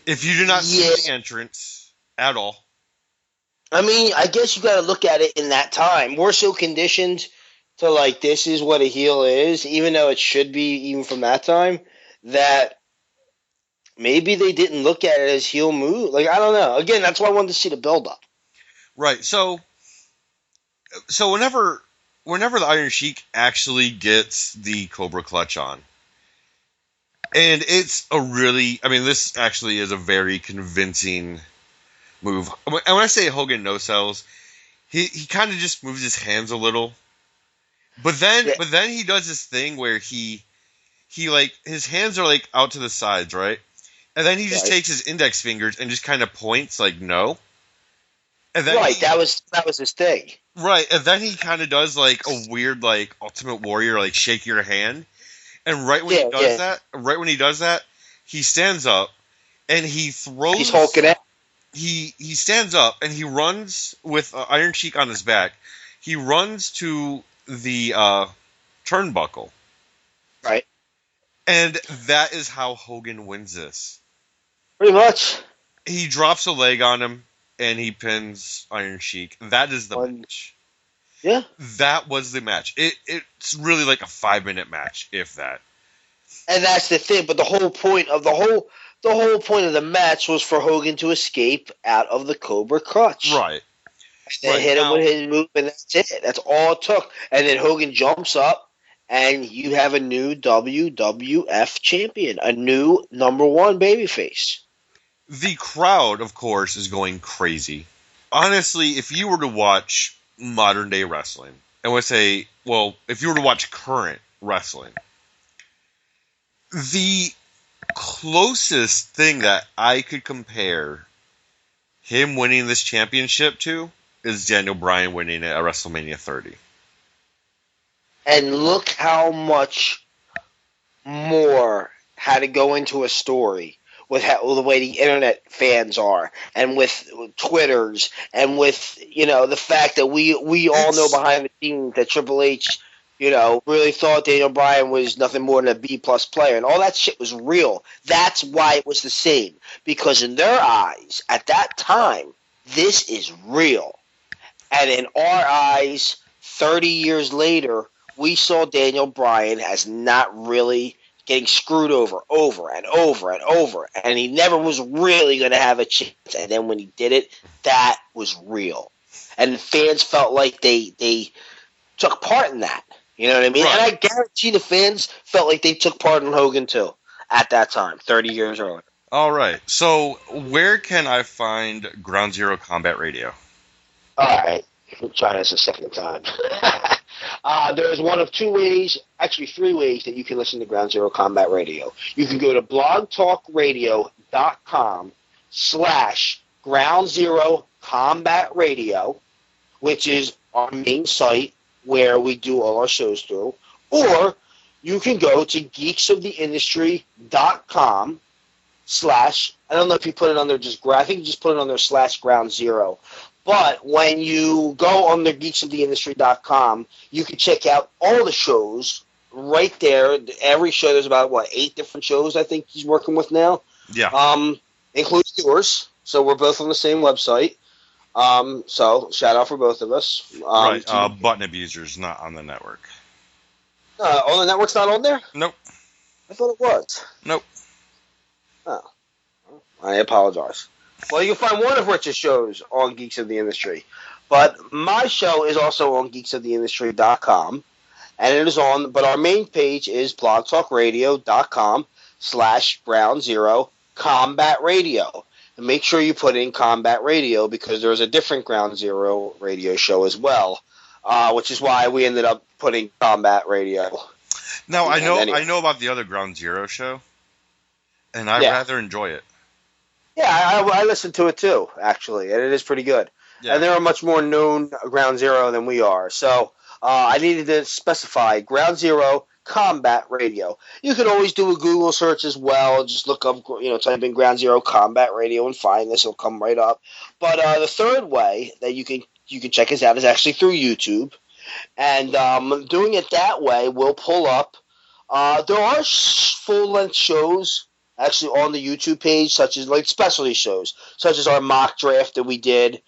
If you do not see the entrance at all. I mean, I guess you got to look at it in that time. We're so conditioned to like, this is what a heel is, even though it should be even from that time, that maybe they didn't look at it as heel move. Like, I don't know. Again, that's why I wanted to see the build-up. Right. So whenever the Iron Sheik actually gets the Cobra Clutch on, and it's this actually is a very convincing move. And when I say Hogan no sells, he kind of just moves his hands a little, but then he does this thing where he like his hands are like out to the sides, right? And then he just takes his index fingers and just kind of points like no. And then that was his thing. Right, and then he kind of does like a weird like Ultimate Warrior like shake your hand. And right when he does that, he stands up and he throws. He's hulking it. He stands up and he runs with Iron Sheik on his back. He runs to the turnbuckle. Right. And that is how Hogan wins this. Pretty much. He drops a leg on him and he pins Iron Sheik. That is the match. Yeah. That was the match. It's really like a 5-minute match, if that. And that's the thing. But the whole point of the match was for Hogan to escape out of the Cobra Clutch. Right. And hit him with his move, and that's it. That's all it took. And then Hogan jumps up, and you have a new WWF champion, a new #1 babyface. The crowd, of course, is going crazy. Honestly, if you were to watch modern day wrestling, and would say, well, if you were to watch current wrestling, the closest thing that I could compare him winning this championship to is Daniel Bryan winning it at WrestleMania 30. And look how much more had to go into a story with how, the way the internet fans are, and with Twitters, and with the fact that we all know behind the scenes that Triple H, really thought Daniel Bryan was nothing more than a B-plus player, and all that shit was real. That's why it was the same, because in their eyes at that time, this is real, and in our eyes, 30 years later, we saw Daniel Bryan as not really getting screwed over and over and over, and he never was really going to have a chance. And then when he did it, that was real, and fans felt like they took part in that. You know what I mean? Right. And I guarantee the fans felt like they took part in Hogan too at that time, 30 years earlier. All right. So where can I find Ground Zero Combat Radio? All right. We'll try this a second time. There's one of two ways, actually 3 ways that you can listen to Ground Zero Combat Radio. You can go to blogtalkradio.com/Ground Zero Combat Radio, which is our main site where we do all our shows through. Or you can go to geeksoftheindustry.com/ I don't know if you put it under I think you just put it under /Ground Zero. But when you go on the geeksoftheindustry.com, you can check out all the shows right there. Every show, there's about, 8 different shows I think he's working with now. Yeah. Including yours. So we're both on the same website. So shout out for both of us. Right. Button Abusers, not on the network. The network's not on there? Nope. I thought it was. Nope. Oh. I apologize. Well, you can find one of Rich's shows on Geeks of the Industry. But my show is also on geeksoftheindustry.com. And it is on, but our main page is blogtalkradio.com/Ground Zero Combat Radio. And make sure you put in Combat Radio, because there's a different Ground Zero radio show as well, which is why we ended up putting Combat Radio. Now, I know about the other Ground Zero show, and I rather enjoy it. Yeah, I listen to it too, actually, and it is pretty good. Yeah. And they're a much more known Ground Zero than we are. So I needed to specify Ground Zero Combat Radio. You can always do a Google search as well. Just look up, type in Ground Zero Combat Radio and find this. It'll come right up. But the third way that you can check us out is actually through YouTube. And doing it that way will pull up. There are full-length shows actually on the YouTube page, such as specialty shows, such as our mock draft that we did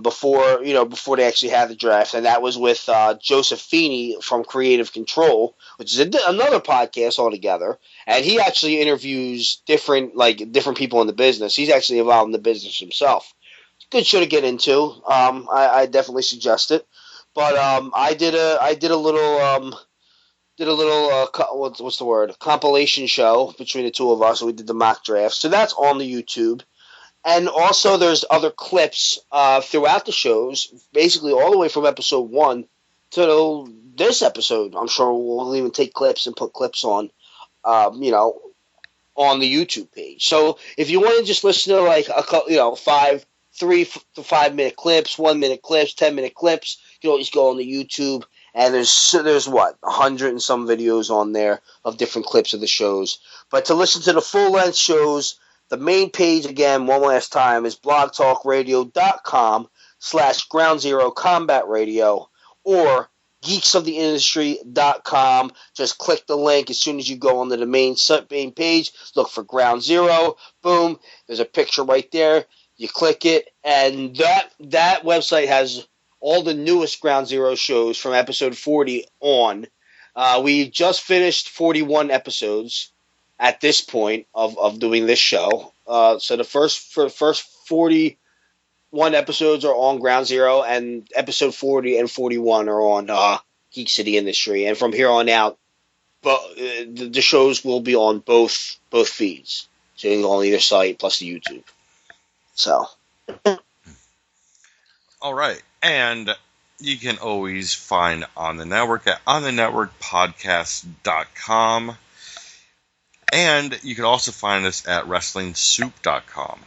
before they actually had the draft, and that was with Joseph Feeney from Creative Control, which is another podcast altogether. And he actually interviews different people in the business. He's actually involved in the business himself. It's a good show to get into. I definitely suggest it. But I did a little what's the word, compilation show between the two of us. So we did the mock draft. So that's on the YouTube. And also there's other clips throughout the shows, basically all the way from episode 1 to this episode. I'm sure we'll even take clips and put clips on, on the YouTube page. So if you want to just listen to 3 to 5 minute clips, 1 minute clips, 10-minute clips, you can always go on the YouTube. And there's 100 and some videos on there of different clips of the shows. But to listen to the full-length shows, the main page, again, one last time, is blogtalkradio.com/Ground Zero Combat Radio or geeksoftheindustry.com. Just click the link as soon as you go onto the main page. Look for Ground Zero. Boom. There's a picture right there. You click it, and that website has all the newest Ground Zero shows from episode 40 on. We just finished 41 episodes at this point of doing this show. So the first 41 episodes are on Ground Zero, and episode 40 and 41 are on Geek City Industry. And from here on out, the shows will be on both feeds. So you can go on either site plus the YouTube. So. All right. And you can always find On the Network at onthenetworkpodcast.com. And you can also find us at WrestlingSoup.com.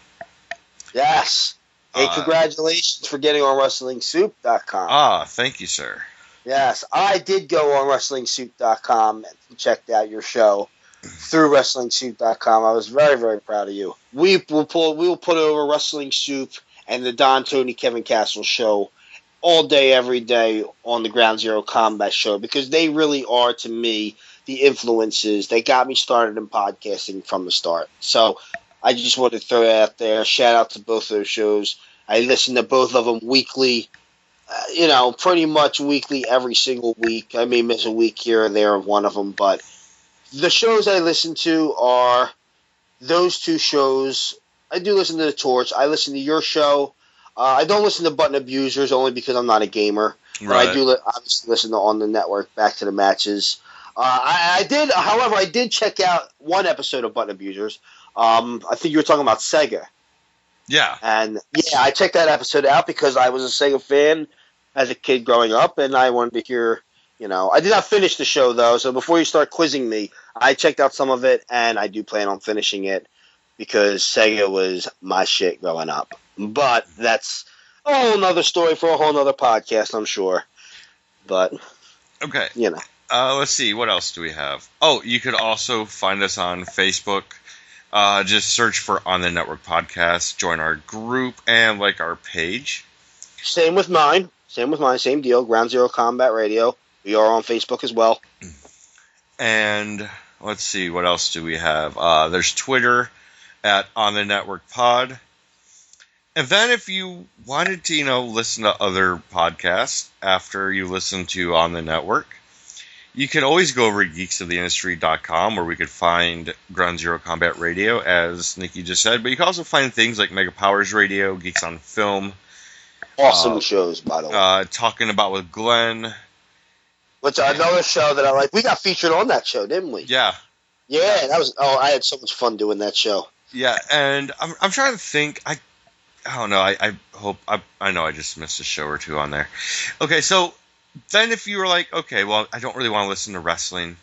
Yes. Hey, congratulations for getting on WrestlingSoup.com. Thank you, sir. Yes, I did go on WrestlingSoup.com and checked out your show through WrestlingSoup.com. I was very, very proud of you. We will put over Wrestling Soup and the Don Tony Kevin Castle show all day, every day on the Ground Zero Combat show, because they really are, to me, the influences. They got me started in podcasting from the start. So I just wanted to throw that out there. Shout out to both of those shows. I listen to both of them weekly, pretty much weekly every single week. I may miss a week here or there of one of them, but the shows I listen to are those two shows. I do listen to The Torch. I listen to your show. I don't listen to Button Abusers only because I'm not a gamer. Right. But I do obviously listen to On the Network, Back to the Matches. I did check out one episode of Button Abusers. I think you were talking about Sega. Yeah. And yeah, I checked that episode out because I was a Sega fan as a kid growing up, and I wanted to hear, I did not finish the show though, so before you start quizzing me, I checked out some of it, and I do plan on finishing it because Sega was my shit growing up. But that's a whole nother story for a whole nother podcast, I'm sure. But, okay. Let's see, what else do we have? Oh, you could also find us on Facebook. Just search for On the Network Podcast, join our group, and like our page. Same with mine. Same deal. Ground Zero Combat Radio. We are on Facebook as well. And let's see, what else do we have? There's Twitter at On the Network Pod. And then if you wanted to, listen to other podcasts after you listen to On the Network, you can always go over to geeksoftheindustry.com where we could find Ground Zero Combat Radio, as Nicky just said. But you can also find things like Mega Powers Radio, Geeks on Film. Awesome shows, by the way. Talking About with Glenn. Which another show that I like. We got featured on that show, didn't we? Yeah. Yeah, that was. I had so much fun doing that show. Yeah, and I'm trying to think. I don't know. I hope. I know I just missed a show or two on there. Okay, so then if you were like, okay, well, I don't really want to listen to wrestling,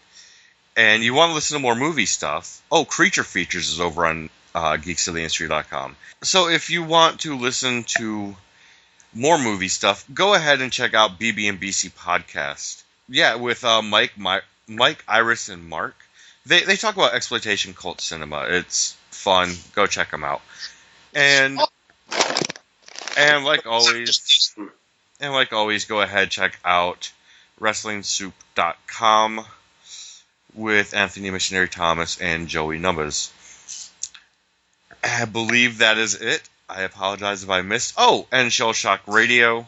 and you want to listen to more movie stuff, Creature Features is over on geeksoftheindustry.com. So if you want to listen to more movie stuff, go ahead and check out BB and BC Podcast. Yeah, with Mike, Iris, and Mark. They talk about exploitation cult cinema. It's fun. Go check them out. And like always, go ahead, check out WrestlingSoup.com with Anthony Missionary Thomas and Joey Numbers. I believe that is it. I apologize if I missed. And Shell Shock Radio.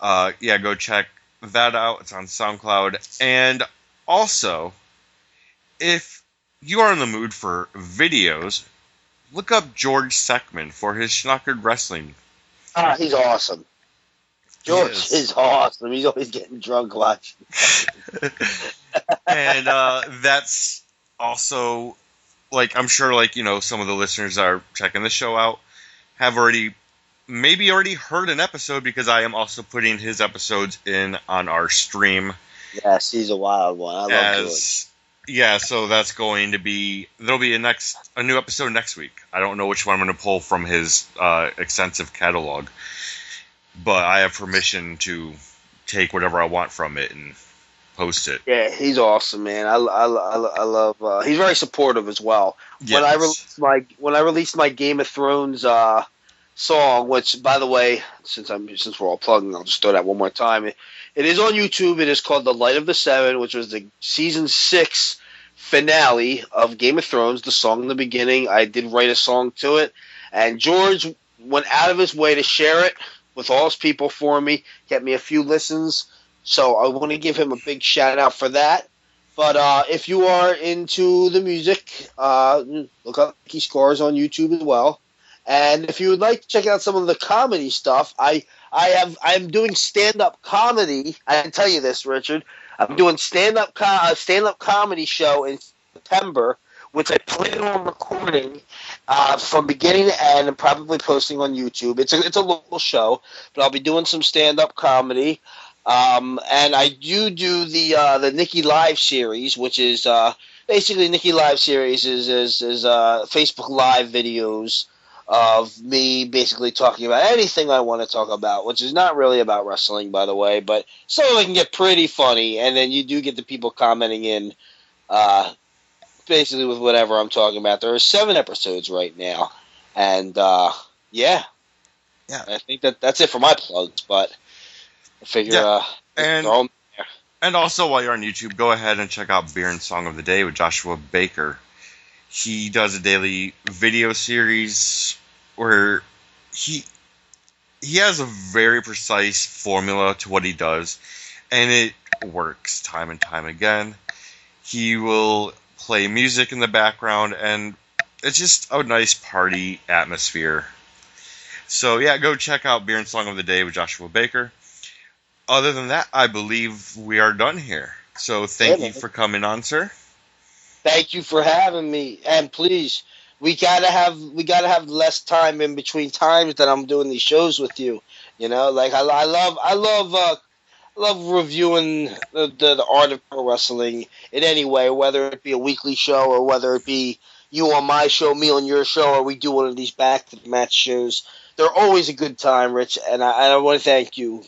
Go check that out. It's on SoundCloud. And also, if you are in the mood for videos, look up George Seckman for his Schnockered Wrestling. He's awesome. George is awesome. He's always getting drunk watching. And that's also, I'm sure, some of the listeners that are checking the show out have already heard an episode, because I am also putting his episodes in on our stream. Yes, he's a wild one. I love George. Yeah, so that's going to be, there'll be a new episode next week. I don't know which one I'm going to pull from his extensive catalog, but I have permission to take whatever I want from it and post it. Yeah, he's awesome, man. I love. He's very supportive as well. Yes. When I released my Game of Thrones song, which, by the way, since we're all plugging, I'll just throw that one more time. It is on YouTube. It is called The Light of the Seven, which was the season 6 finale of Game of Thrones. The song in the beginning, I did write a song to it, and George went out of his way to share it with all his people for me, get me a few listens. So I want to give him a big shout out for that. But if you are into the music, look up Nicky Scarz on YouTube as well. And if you would like to check out some of the comedy stuff, I'm doing stand-up comedy. I can tell you this, Richard. I'm doing stand-up comedy show in September, which I plan on recording from beginning to end and probably posting on YouTube. It's a local show, but I'll be doing some stand-up comedy. And I do the Nicky Live series, which is basically Nicky Live series is Facebook Live videos of me basically talking about anything I want to talk about, which is not really about wrestling, by the way, but some of it can get pretty funny, and then you do get the people commenting in basically with whatever I'm talking about. There are 7 episodes right now, and yeah, I think that's it for my plugs, but I figure throw 'em there. And also, while you're on YouTube, go ahead and check out Beer and Song of the Day with Joshua Baker. He does a daily video series where he has a very precise formula to what he does, and it works time and time again. He will play music in the background, and it's just a nice party atmosphere. So yeah, go check out Beer and Song of the Day with Joshua Baker. Other than that, I believe we are done here. So thank you for coming on, sir. Thank you for having me, and please, we gotta have less time in between times that I'm doing these shows with you. You know, like I love reviewing the art of pro wrestling in any way, whether it be a weekly show or whether it be you on my show, me on your show, or we do one of these back to the match shows. They're always a good time, Rich, and I want to thank you